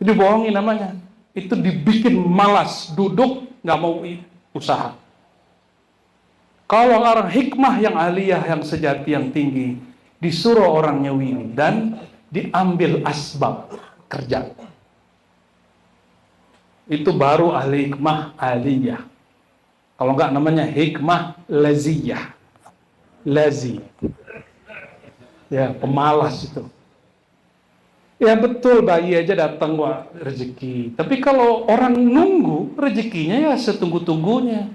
Dibohongi namanya. Itu dibikin malas, duduk nggak mau usaha. Kalau orang hikmah yang aliyah, yang sejati, yang tinggi, disuruh orangnya wiridan, diambil asbab kerja. Itu baru ahli hikmah aliyah. Kalau enggak namanya hikmah laziyah. Lazi. Ya, pemalas itu. Ya betul, bayi aja datang wah rezeki. Tapi kalau orang nunggu rezekinya ya setunggu-tunggunya.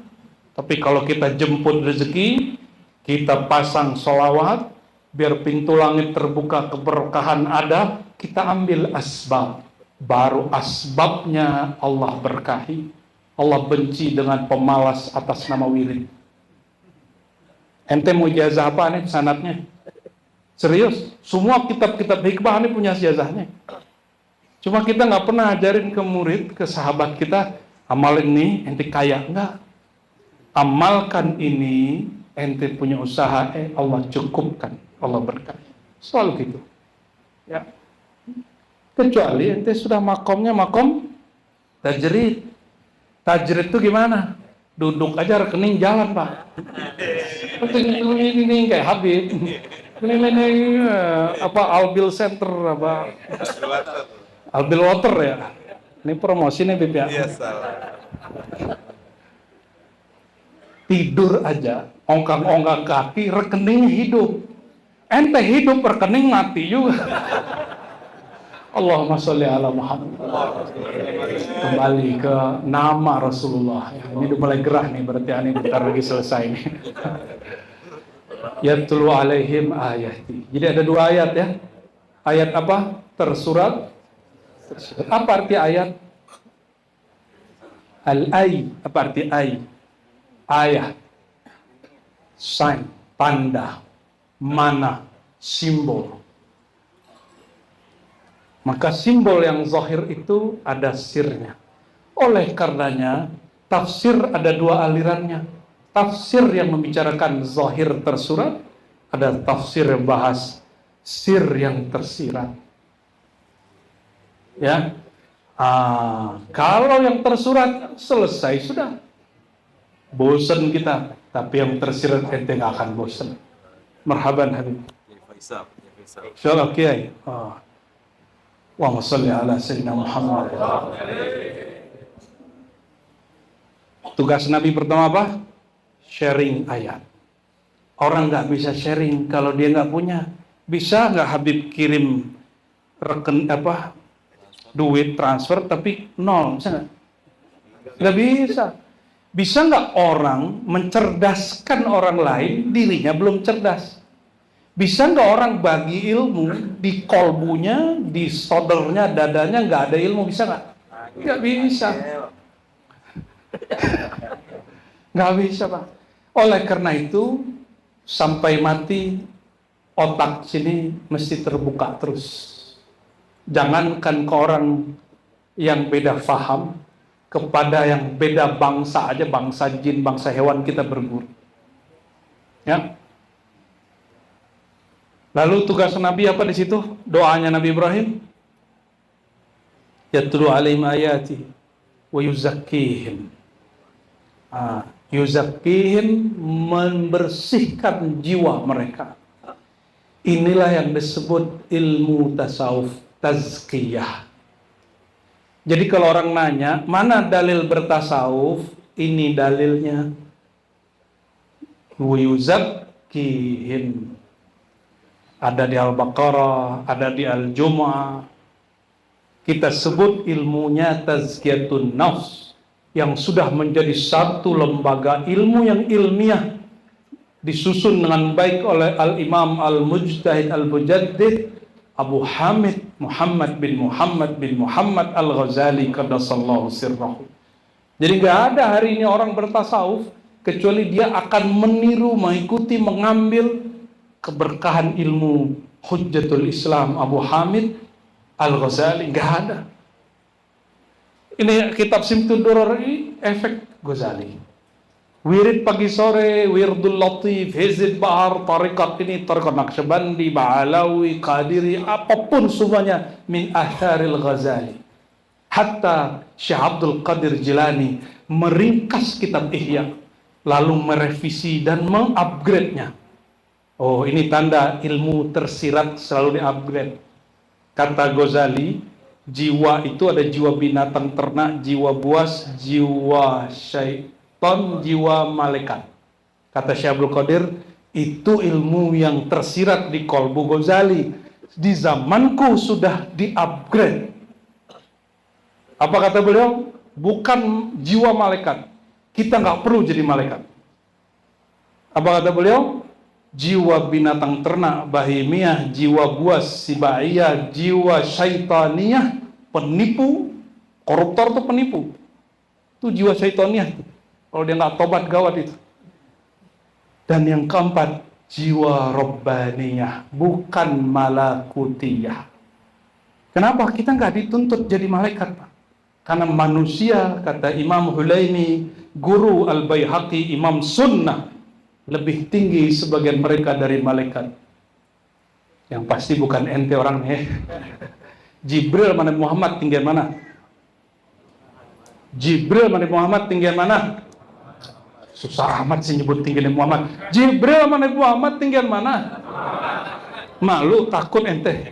Tapi kalau kita jemput rezeki, kita pasang sholawat, biar pintu langit terbuka, keberkahan ada, kita ambil asbab. Baru asbabnya Allah berkahi. Allah benci dengan pemalas atas nama wirid. Ente mau ijazah apa nih sanatnya? Serius, semua kitab-kitab hikmah ini punya ijazahnya. Cuma kita nggak pernah ajarin ke murid, ke sahabat kita, amal ini ente kaya, enggak. Amalkan ini, ente punya usaha, Allah cukupkan, Allah berkahi. Selalu gitu. Ya. Kecuali ente sudah makomnya makom tajrid. Tajrid itu gimana? Duduk aja rekening jalan Pak. Ini kayak Habib. Ini apa Albil Center apa? Albil Water ya. Ini promosi nih Bib ya. Tidur aja, ongkang-ongkang kaki, rekening hidup. Ente hidup rekening mati juga. Allahumma sholli ala Muhammad. Kembali ke nama Rasulullah. Ini udah mulai gerah nih, berarti ini bentar lagi selesai nih. Yatlu alaihim ayati. Jadi ada 2 ayat ya. Ayat apa? Tersurat. Apa arti ayat? Al-ay. Apa arti ay? Ayat. Sign. Tanda. Mana. Simbol. Maka simbol yang zahir itu ada sirnya. Oleh karenanya, tafsir ada 2 alirannya. Tafsir yang membicarakan zahir tersurat, ada tafsir yang bahas sir yang tersirat. Ya, Kalau yang tersurat selesai sudah. Bosan kita, tapi yang tersirat ente nggak akan bosan. Marhaban Habib. Insyaallah Kiai. Wa sholli ala sayyidina Muhammad. Tugas Nabi pertama apa? Sharing ayat. Orang nggak bisa sharing kalau dia nggak punya. Bisa nggak Habib kirim duit transfer tapi nol, bisa nggak? Nggak bisa. Bisa nggak orang mencerdaskan orang lain, dirinya belum cerdas? Bisa nggak orang bagi ilmu, di kolbunya, di sodernya, dadanya nggak ada ilmu, bisa nggak? Nggak bisa. Nggak bisa, Pak. Oleh karena itu, sampai mati, otak sini mesti terbuka terus. Jangankan ke orang yang beda faham, kepada yang beda bangsa aja, bangsa jin, bangsa hewan kita berguru. Ya. Lalu tugas Nabi apa di situ? Doanya Nabi Ibrahim. Yatlu alaihim ayati wa yuzakkihim. Yuzakkihim, membersihkan jiwa mereka. Inilah yang disebut ilmu tasawuf, tazkiyah. Jadi kalau orang nanya, mana dalil bertasawuf? Ini dalilnya. Yuzakkihim. Ada di Al-Baqarah, ada di Al-Jumu'ah. Kita sebut ilmunya tazkiyatun nafs, yang sudah menjadi satu lembaga ilmu yang ilmiah, disusun dengan baik oleh Al-Imam Al-Mujtahid Al-Mujaddid Abu Hamid Muhammad bin Muhammad Al-Ghazali qaddasallahu sirrahu. Jadi nggak ada hari ini orang bertasawuf kecuali dia akan meniru, mengikuti, mengambil keberkahan ilmu Hujjatul Islam Abu Hamid Al-Ghazali. Nggak ada. Ini kitab Simtud Duror ini efek Ghazali. Wirid pagi sore, Wirdul Latif, Hizib Bahar, Tariqat ini, Tariqat Naqsyabandi, Ba'alawi, Qadiri, apapun semuanya min atharil Ghazali. Hatta Syekh Abdul Qadir Jilani meringkas kitab Ihya, lalu merevisi dan mengupgrade-nya. Oh, ini tanda ilmu tersirat selalu diupgrade. Kata Ghazali, jiwa itu ada jiwa binatang ternak, jiwa buas, jiwa jiwa malaikat. Kata Syekh Abdul Qadir, itu ilmu yang tersirat di kolbu Ghazali. Di zamanku sudah di-upgrade. Apa kata beliau? Bukan jiwa malaikat. Kita nggak perlu jadi malaikat. Apa kata beliau? Jiwa binatang ternak, bahimiyah, jiwa buas, sibaiyah, jiwa syaitaniyah, penipu, koruptor itu penipu. Itu jiwa syaitaniyah. Kalau dia nggak tobat gawat itu. Dan yang keempat, jiwa robbaniyah, bukan malakutiyah. Kenapa kita nggak dituntut jadi malaikat, Pak? Karena manusia, kata Imam Hulaimi, guru Al-Baihaqi, Imam Sunnah, lebih tinggi sebagian mereka dari malaikat. Yang pasti bukan ente orangnya. Jibril mana Muhammad tinggian mana? Jibril mana Muhammad tinggian mana? Susah amat sih nyebut tinggian Muhammad. Jibril mana Muhammad tinggian mana? Malu, takut ente.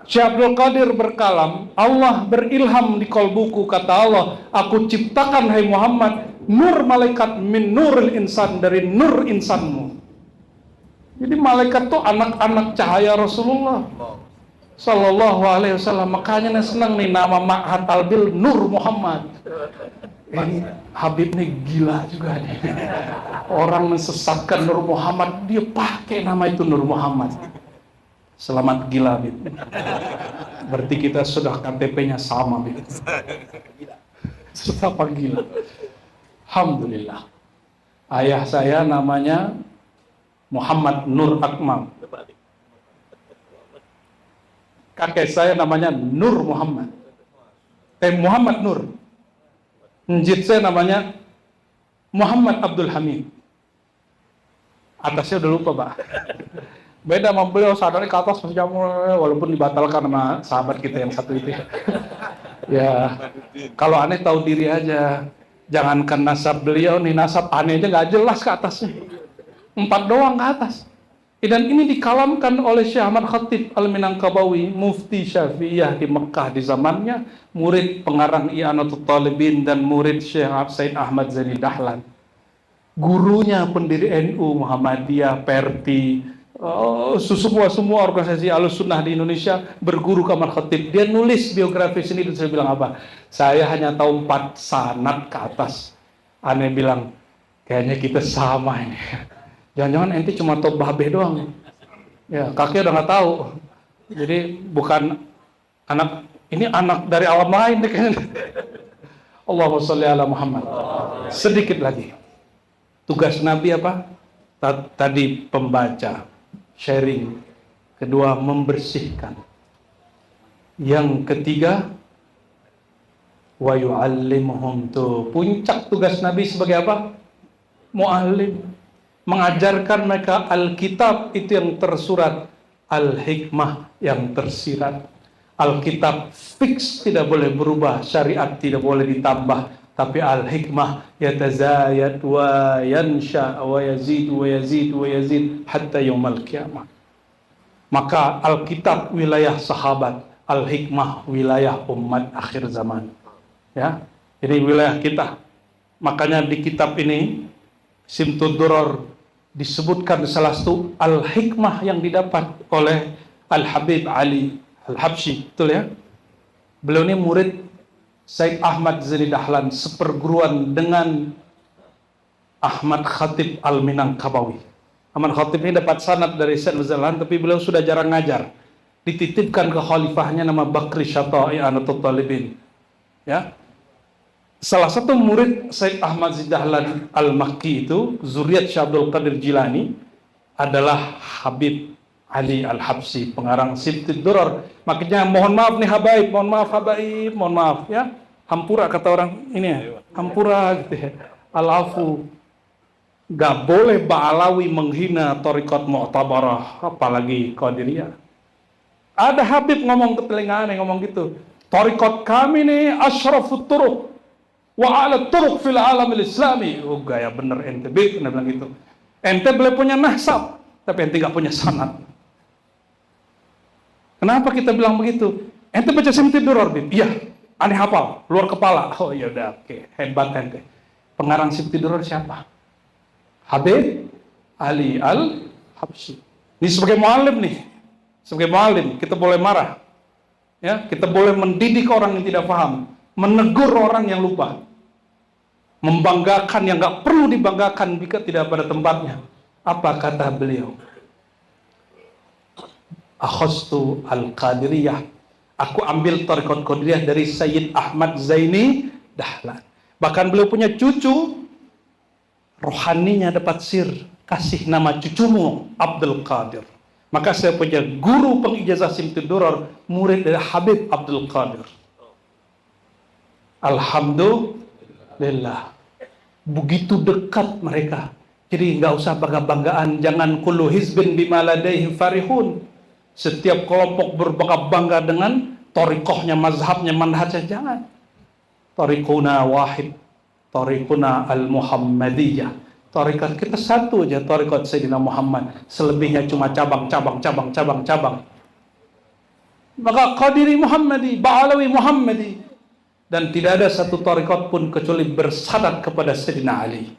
Syekh Abdul Qadir berkalam, Allah berilham di kolbuku, kata Allah, aku ciptakan hai Muhammad nur malaikat min nuril insan, dari nur insanmu. Jadi malaikat tuh anak-anak cahaya Rasulullah Sallallahu Alaihi Wasallam. Makanya senang nih nama Ma'had Talbil Nur Muhammad. Ini Habib nih gila juga nih. Orang mensesatkan Nur Muhammad, dia pakai nama itu Nur Muhammad. Selamat gila, Habib. Berarti kita sudah KTP-nya sama, Habib. Sudah apa gila? Alhamdulillah. Ayah saya namanya Muhammad Nur Akmal. Kakek saya namanya Nur Muhammad. Muhammad Nur. Njit saya namanya Muhammad Abdul Hamid. Atasnya udah lupa, Pak. Beda sama beliau, sadarnya ke atas masih walaupun dibatalkan sama sahabat kita yang satu itu. Ya, kalau aneh tahu diri aja. Jangankan nasab beliau nih, nasab aneh aja nggak jelas ke atasnya. 4 doang ke atas. Dan ini dikalamkan oleh Syekh Ahmad Khatib Al-Minangkabawi, mufti Syafi'iyah di Mekah di zamannya, murid pengarang I'anatul Talibin dan murid Syekh Said Ahmad Zaini Dahlan. Gurunya pendiri NU, Muhammadiyah, Perti, semua organisasi Ahlussunnah di Indonesia berguru ke Ahmad Khatib. Dia nulis biografi sini dan saya bilang apa? Saya hanya tahu 4 sanad ke atas. Aneh bilang, kayaknya kita sama ini. Jangan-jangan ente cuma tahu babeh doang. Ya, kakek udah nggak tahu. Jadi bukan anak, ini anak dari alam lain deh kayaknya. Allahumma sholli ala Muhammad. Sedikit lagi. Tugas Nabi apa? Tadi pembaca, sharing. Kedua, membersihkan. Yang ketiga, wa yu'allimuhum. Tuh, puncak tugas Nabi sebagai apa? Mu'allim. Mengajarkan mereka Alkitab itu yang tersurat, Al-Hikmah yang tersirat. Alkitab fix, tidak boleh berubah, syariat tidak boleh ditambah, tapi Al-Hikmah yatazayad wa yansha wa yazid wa yazid wa yazid hatta yaumil qiyamah. Maka Alkitab wilayah sahabat, Al-Hikmah wilayah umat akhir zaman. Ya, ini wilayah kita. Makanya di kitab ini Simtud Duror disebutkan salah satu Al-Hikmah yang didapat oleh Al-Habib Ali Al-Habsyi, betul ya? Beliau ini murid Said Ahmad Zaini Dahlan, seperguruan dengan Ahmad Khatib Al-Minangkabawi. Ahmad Khatib ini dapat sanad dari Said Dahlan, tapi beliau sudah jarang ngajar. Dititipkan ke khalifahnya nama Bakri Syata'i I'anatul Talibin. Ya. Salah satu murid Said Ahmad Zaini Dahlan Al-Makki itu, zuriat Syekh Abdul Qadir Jilani, adalah Habib Ali Al-Habsyi, pengarang Simtud Duror. Makanya mohon maaf nih habaib, mohon maaf habaib, mohon maaf ya. Hampura kata orang ini ya, hampura gitu ya. Al-afu. Gak boleh Ba'alawi menghina Thariqat Mu'tabarah, apalagi Qadiriyah. Ada Habib ngomong ke telinga aneh, ngomong gitu. Thariqat kami nih asyrafut turuq wa ala turuq fil alamil islami. Oh gaya bener ente, ente bilang gitu. Ente boleh punya nasab, tapi ente gak punya sanad. Kenapa kita bilang begitu? Ente baca Simtud Duror, iya, aneh hafal, luar kepala. Oh ya udah, oke, hebat ente. Pengarang Simtud Duror siapa? Habib Ali Al-Habsyi. Ini sebagai mu'alim nih, sebagai mu'alim kita boleh marah, ya, kita boleh mendidik orang yang tidak paham, menegur orang yang lupa, membanggakan yang nggak perlu dibanggakan jika tidak pada tempatnya. Apa kata beliau? Akhastu al-Qadiriyah. Aku ambil Thariqat Qadiriyah dari Sayyid Ahmad Zaini Dahlan. Bahkan beliau punya cucu, rohaninya dapat sir, kasih nama cucumu Abdul Qadir. Maka saya punya guru pengijazah Simtud Duror, murid dari Habib Abdul Qadir. Alhamdulillah. Begitu dekat mereka. Jadi nggak usah bangga-banggaan. Jangan kullu hizbin bima ladaihim farihun. Setiap kelompok berbangga-bangga dengan thariqahnya, mazhabnya, manhajnya. Jangan. Thariquna wahid. Thariquna al-Muhammadiyah. Thariqat kita satu aja, thariqat Sayyidina Muhammad. Selebihnya cuma cabang-cabang. Maka Qadiri Muhammadi, Ba'alawi Muhammadi. Dan tidak ada satu thariqat pun kecuali bersanad kepada Sayyidina Ali.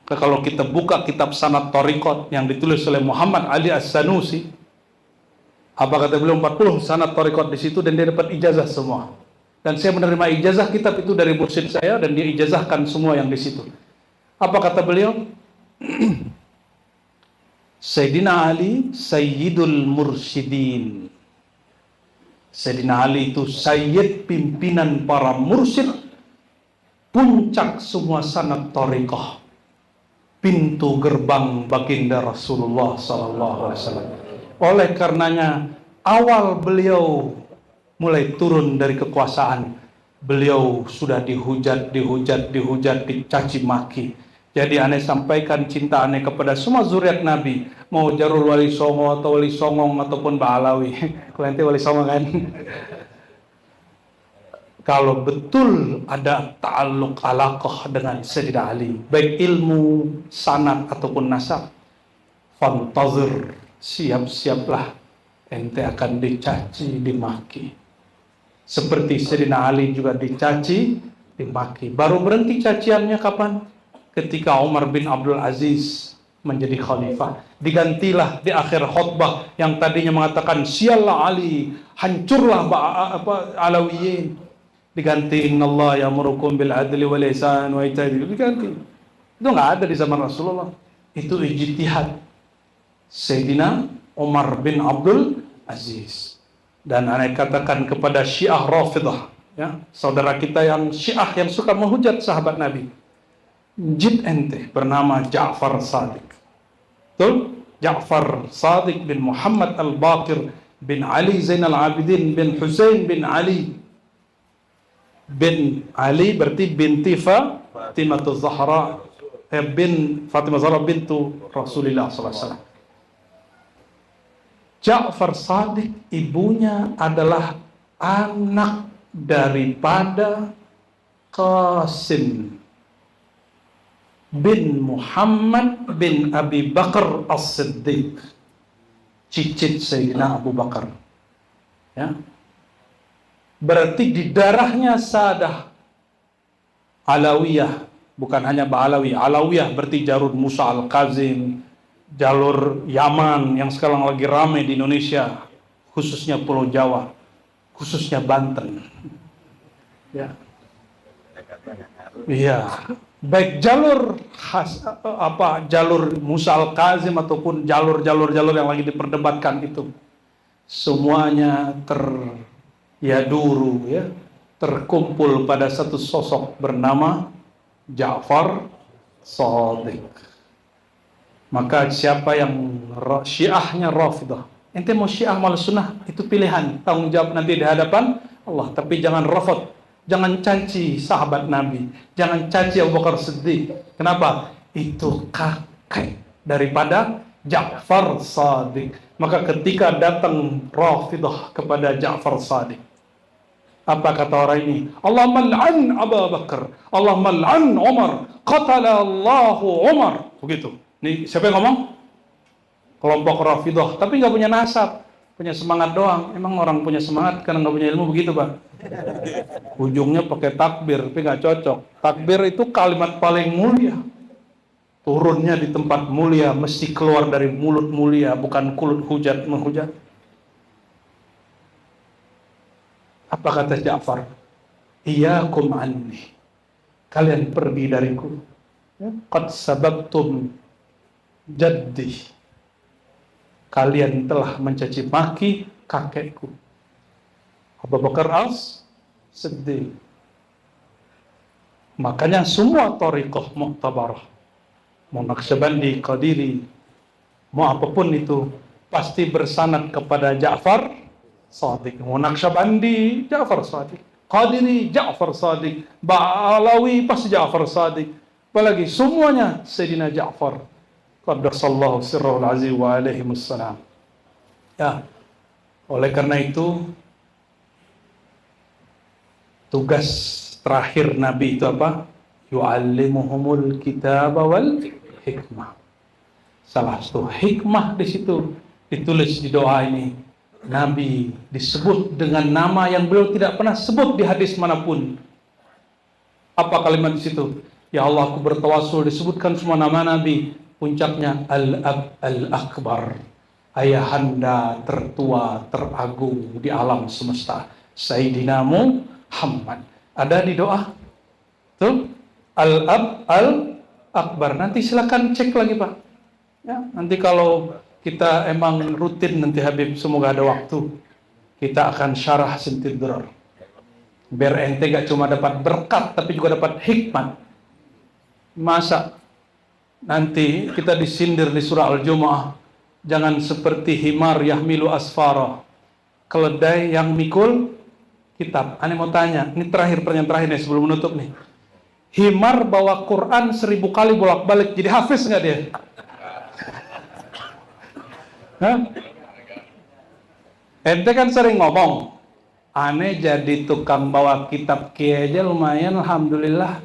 Kalau kita buka kitab sanad thariqat yang ditulis oleh Muhammad Ali As-Sanusi, apa kata beliau? 40 sanad thariqat di situ, dan dia dapat ijazah semua. Dan saya menerima ijazah kitab itu dari mursyid saya, dan dia ijazahkan semua yang di situ. Apa kata beliau? Sayyidina Ali Sayyidul Mursyidin. Sayyidina Ali itu sayyid, pimpinan para mursyid, puncak semua sanad thariqah, pintu gerbang baginda Rasulullah SAW. Oleh karenanya awal beliau mulai turun dari kekuasaan, beliau sudah dihujat, dicaci maki. Jadi aneh sampaikan cinta aneh kepada semua zuriat Nabi, mau Jarul Wali Songo atau Wali Songong ataupun Ba'alawi. Kalau ente Wali Songo kan. kalau betul ada ta'alluq alaqah dengan Sayyidina Ali, baik ilmu, sanad ataupun nasab, fantazir, siap-siaplah ente akan dicaci, dimaki. Seperti Sayyidina Ali juga dicaci, dimaki. Baru berhenti caciannya kapan? Ketika Umar bin Abdul Aziz menjadi khalifah. Digantilah di akhir khutbah yang tadinya mengatakan siallah Ali, hancurlah Alawiyin. Diganti innallaha ya'murukum bil adli wal ihsan wa ita'i, diganti. Itu nggak ada di zaman Rasulullah. Itu ijtihad Sayyidina Umar bin Abdul Aziz. Dan ana katakan kepada Syiah Rafidah, ya, saudara kita yang Syiah yang suka menghujat sahabat Nabi, jid ente bernama Ja'far Shadiq. Betul? Ja'far Shadiq bin Muhammad Al-Baqir bin Ali Zainal Abidin bin Husain bin Ali bin Ali, berarti binti Fatimah Zahra, bin Fatimah Zahra bintu Rasulullah SAW. Ja'far Shadiq ibunya adalah anak daripada Qasim bin Muhammad bin Abi Bakar As-Siddiq, cicit Sayyidina Abu Bakar. Ya. Berarti di darahnya Sadah Alawiyah, bukan hanya Ba'alawi. Alawiyah berarti jalur Musa Al-Kazim, jalur Yaman yang sekarang lagi ramai di Indonesia, khususnya Pulau Jawa, khususnya Banten. Ya. Iya. Baik jalur jalur Musa Al-Kazim ataupun jalur yang lagi diperdebatkan itu, semuanya terkumpul pada satu sosok bernama Ja'far Shadiq. Maka siapa yang Syiahnya Rafidah, ente mau Syiah mal sunnah, itu pilihan, tanggung jawab nanti di hadapan Allah. Tapi jangan rafad, jangan caci sahabat Nabi, jangan caci Abu Bakar Siddiq. Kenapa? Itu kakek daripada Ja'far Shadiq. Maka ketika datang Rafidah kepada Ja'far Shadiq, apa kata orang ini? Allah mal'an Abu Bakar, Allah mal'an Umar, qatala Allahu Umar. Begitu. Ini siapa yang ngomong? Kelompok Rafidah, tapi nggak punya nasab, punya semangat doang. Emang orang punya semangat karena nggak punya ilmu begitu, Pak? Ujungnya pakai takbir, tapi nggak cocok. Takbir itu kalimat paling mulia. Turunnya di tempat mulia, mesti keluar dari mulut mulia, bukan kulut hujat menghujat. Apa kata Ja'far? Iyyakum anni, kalian pergi dariku. Qad sababtum jaddi, kalian telah mencaci maki kakekku Abu Bakar As-Siddiq. Makanya semua thariqah mu'tabarah, mau Naqsyabandi, Qadiri, mau apapun itu, pasti bersanad kepada Ja'far Shadiq. Mau Naqsyabandi, Ja'far Shadiq. Qadiri, Ja'far Shadiq. Ba'alawi, pasti Ja'far Shadiq. Apalagi semuanya Sayyidina Ja'far qaddasallahu sirrahul aziz wa alaihimussalam. Ya, oleh karena itu tugas terakhir Nabi itu apa? Yu'allimuhumul kitaba wal hikmah. Salah satu hikmah di situ ditulis di doa ini. Nabi disebut dengan nama yang beliau tidak pernah sebut di hadis manapun. Apa kalimat di situ? Ya Allah, aku bertawasul, disebutkan semua nama Nabi. Puncaknya Al-Ab Al-Akbar, ayahanda tertua teragung di alam semesta, Sayyidina Muhammad. Ada di doa tuh Al-Ab Al-Akbar. Nanti silakan cek lagi, Pak. Ya, nanti kalau kita emang rutin nanti Habib, semoga ada waktu, kita akan syarah Sintidrar. Biar ente gak cuma dapat berkat, tapi juga dapat hikmat. Masa nanti kita disindir di surah Al-Jumu'ah, jangan seperti himar yahmilu asfara, keledai yang mikul kitab. Aneh mau tanya, ini pertanyaan terakhir nih sebelum menutup nih. Himar bawa Quran 1000 kali bolak-balik, jadi hafiz nggak dia? Hah? Ente kan sering ngomong, Aneh jadi tukang bawa kitab kiai aja lumayan, alhamdulillah.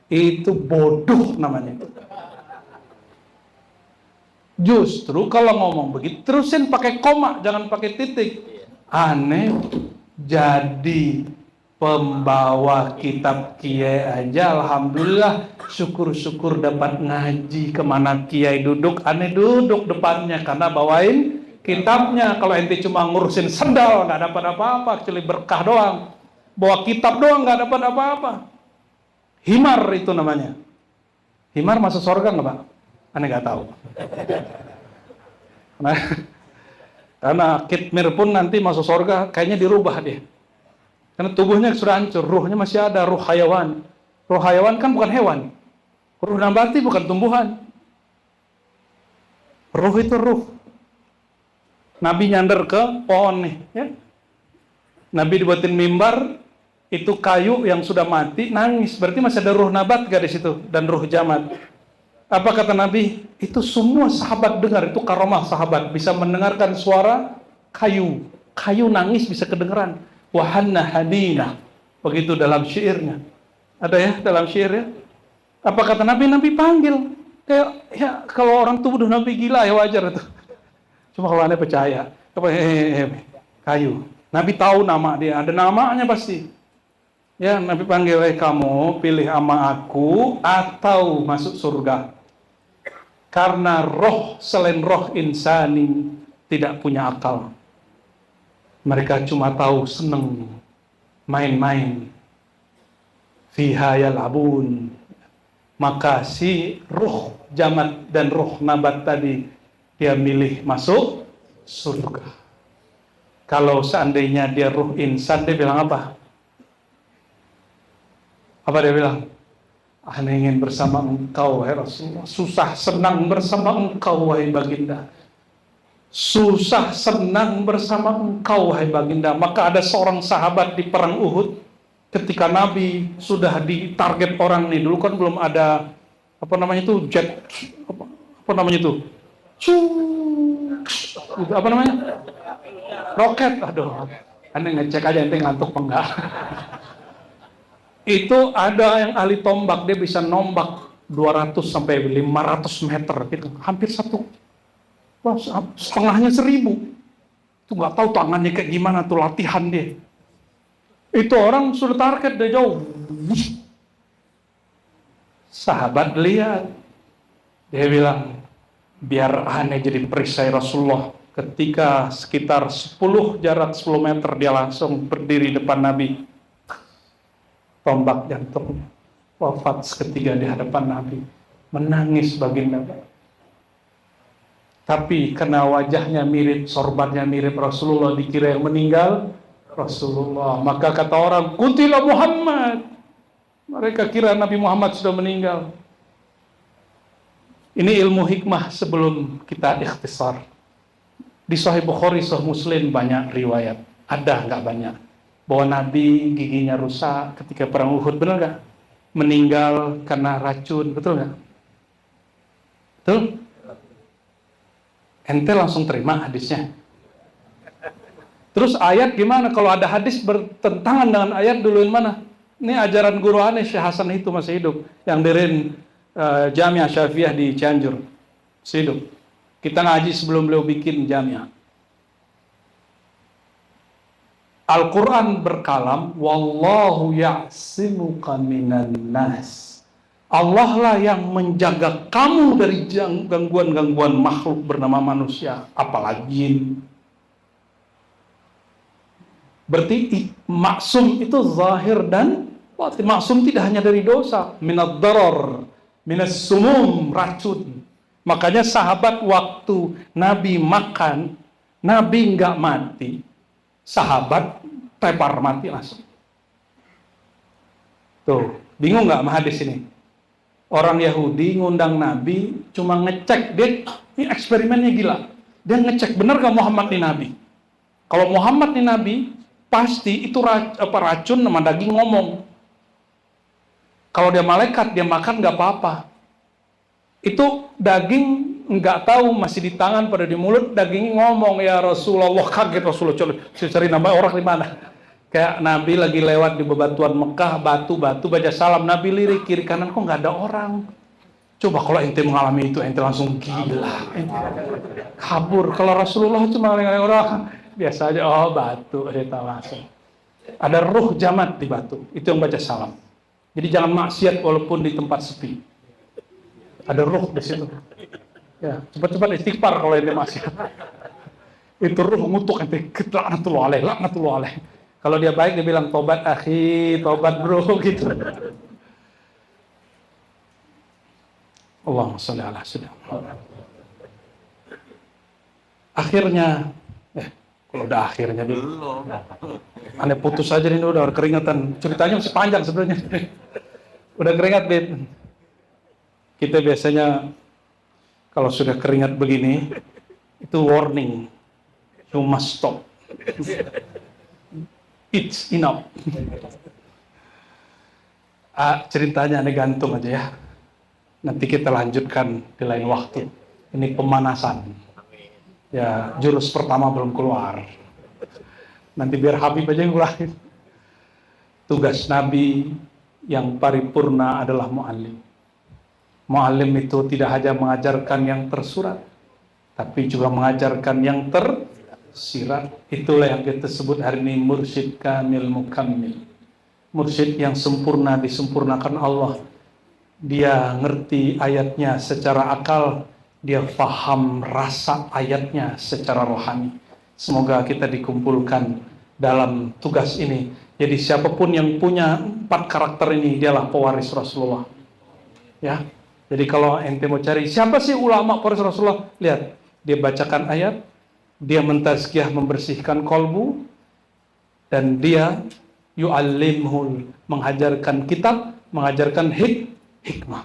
Itu bodoh namanya. Justru kalau ngomong begitu terusin pakai koma, jangan pakai titik. Aneh jadi pembawa kitab kiai aja, alhamdulillah. Syukur-syukur dapat ngaji. Kemana kiai duduk, aneh duduk depannya karena bawain kitabnya. Kalau ente cuma ngurusin sendal nggak dapat apa-apa, kecuali berkah doang. Bawa kitab doang nggak dapat apa-apa. Himar itu namanya. Himar masuk surga nggak, Pak? Aneh nggak tahu. Karena kitmir pun nanti masuk surga kayaknya dirubah dia. Karena tubuhnya sudah hancur, ruhnya masih ada, ruh hayawan. Ruh hayawan kan bukan hewan. Ruh nabati bukan tumbuhan. Ruh itu ruh. Nabi nyandar ke pohon nih, ya. Nabi dibuatin mimbar, itu kayu yang sudah mati, nangis. Berarti masih ada ruh nabat gak di situ dan ruh jamad. Apa kata Nabi? Itu semua sahabat dengar, itu karomah sahabat bisa mendengarkan suara kayu. Kayu nangis bisa kedengeran. Wahanna hadina. Begitu dalam syairnya. Ada ya dalam syairnya. Apa kata Nabi? Nabi panggil. Kayak ya kalau orang tuduh Nabi gila ya wajar itu. Cuma kalau Anda percaya, kayu. Nabi tahu nama dia, ada namanya pasti. Ya, Nabi panggil, kamu pilih sama aku atau masuk surga. Karena roh selain roh insani tidak punya akal. Mereka cuma tahu seneng main-main. Fiha yal'abun. Maka si roh jamad dan roh nabat tadi dia milih masuk surga. Kalau seandainya dia ruh insan, dia bilang apa? Apa dia bilang? Aneh ingin bersama engkau, wahai Rasulullah. Susah senang bersama engkau, wahai baginda. Susah senang bersama engkau, wahai baginda. Maka ada seorang sahabat di perang Uhud, ketika Nabi sudah ditarget orang nih. Dulu kan belum ada apa namanya itu jet, apa namanya itu? Apa namanya? Roket. Aduh, Anda ngecek aja ente ngantuk apa enggak. Itu ada yang ahli tombak, dia bisa nombak 200 sampai 500 meter gitu. Hampir satu. Wah, setengahnya 1000. Itu nggak tahu tangannya kayak gimana tuh latihan dia. Itu orang sudah target dari jauh. Sahabat lihat. Dia bilang, biar aneh jadi perisai Rasulullah. Ketika sekitar 10 jarak 10 meter dia langsung berdiri depan Nabi. Tombak jantungnya. Wafat seketika di hadapan Nabi. Menangis baginda. Tapi karena wajahnya mirip, sorbannya mirip Rasulullah, dikira yang meninggal Rasulullah. Maka kata orang, kutilah Muhammad. Mereka kira Nabi Muhammad sudah meninggal. Ini ilmu hikmah sebelum kita ikhtisar. Di Sahih Bukhari, Sahih Muslim banyak riwayat. Ada nggak banyak. Bahwa Nabi giginya rusak ketika perang Uhud, benar nggak? Meninggal karena racun, betul nggak? Betul? Ente langsung terima hadisnya. Terus ayat gimana? Kalau ada hadis bertentangan dengan ayat, duluin mana? Ini ajaran guru aneh, Syekh Hasan itu masih hidup. Yang dirin Jamiah Syafi'iyah di Cianjur. Masih hidup. Kita ngaji sebelum beliau bikin Jamiah. Al-Quran berkalam, wallahu ya'simuka minan nas. Allah lah yang menjaga kamu dari gangguan-gangguan makhluk bernama manusia, apalagi jin. Berarti maksum itu zahir dan batin. Maksum tidak hanya dari dosa, minad darar, minas sumum, racun. Makanya sahabat waktu Nabi makan, Nabi nggak mati, sahabat tepar mati langsung. Tuh, bingung nggak sama hadis ini? Orang Yahudi ngundang Nabi, cuma ngecek, dia ini eksperimennya gila. Dia ngecek benar nggak Muhammad ini Nabi. Kalau Muhammad ini Nabi, pasti itu racun sama daging ngomong. Kalau dia malaikat, dia makan nggak apa-apa. Itu daging nggak tahu masih di tangan pada di mulut, daging ngomong, ya Rasulullah. Kaget Rasulullah, cari nama orang di mana. Kayak Nabi lagi lewat di bebatuan Mekah, batu-batu baca salam, Nabi lirik kiri kanan kok nggak ada orang. Coba kalau ente mengalami itu, ente langsung gila, ente kabur. Kalau Rasulullah cuma ngeliat orang biasa aja, oh batu, kita langsung. Ada ruh jamat di batu, itu yang baca salam. Jadi jangan maksiat walaupun di tempat sepi. Ada ruh di situ. Ya, cepat-cepat istighfar kalau ente maksiat. Itu ruh ngutuk ente, laknatullah alaih. Kalau dia baik dia bilang tobat akhi, tobat bro gitu. Allahumma sholli ala sayyidina. Akhirnya kalau udah akhirnya belum. Aneh putus aja ini udah keringatan. Ceritanya masih panjang sebenarnya. Udah keringat, Beb. Kita biasanya kalau sudah keringat begini itu warning. You must stop. It's enough. Ceritanya aneh gantung aja ya. Nanti kita lanjutkan di lain waktu. Ini pemanasan. Ya, jurus pertama belum keluar. Nanti biar Habib aja yang ngulahin. Tugas Nabi yang paripurna adalah mu'allim. Mu'allim itu tidak hanya mengajarkan yang tersurat, tapi juga mengajarkan yang tersirat. Itulah yang kita sebut hari ini mursyid kamil mukammil. Mursyid yang sempurna disempurnakan Allah. Dia ngerti ayatnya secara akal, dia faham rasa ayatnya secara rohani. Semoga kita dikumpulkan dalam tugas ini. Jadi siapapun yang punya 4 karakter ini, dialah pewaris Rasulullah. Ya. Jadi kalau ente mau cari siapa sih ulama pewaris Rasulullah, lihat, dia bacakan ayat, dia mentazkiyah membersihkan kolbu, dan dia yu'allimhul, mengajarkan kitab, mengajarkan hikmah.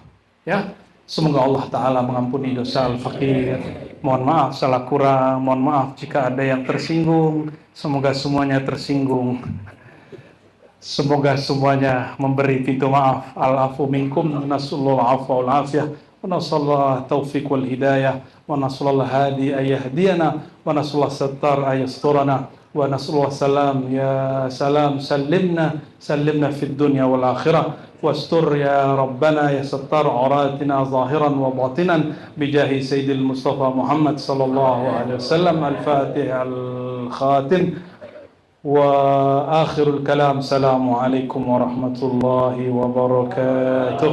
Ya, semoga Allah Ta'ala mengampuni dosa al-fakir. Mohon maaf salah kurang, mohon maaf jika ada yang tersinggung. Semoga semuanya tersinggung. Semoga semuanya memberi pintu maaf. Al-afu minkum, nasallahu al-afwa wal-afiyah, wa nasallahu taufiq wal hidayah, wa nasallahu hadi ayahdiyana, wa nasallahu sattar ayasturana, wa nasallahu salam ya salam sallimna fid dunya wal akhirah. واستر يا ربنا يا ستار عوراتنا ظاهرا وباطنا بجاه سيد المصطفى محمد صلى الله عليه وسلم. الفاتح الخاتم وآخر الكلام. السلام عليكم ورحمة الله وبركاته.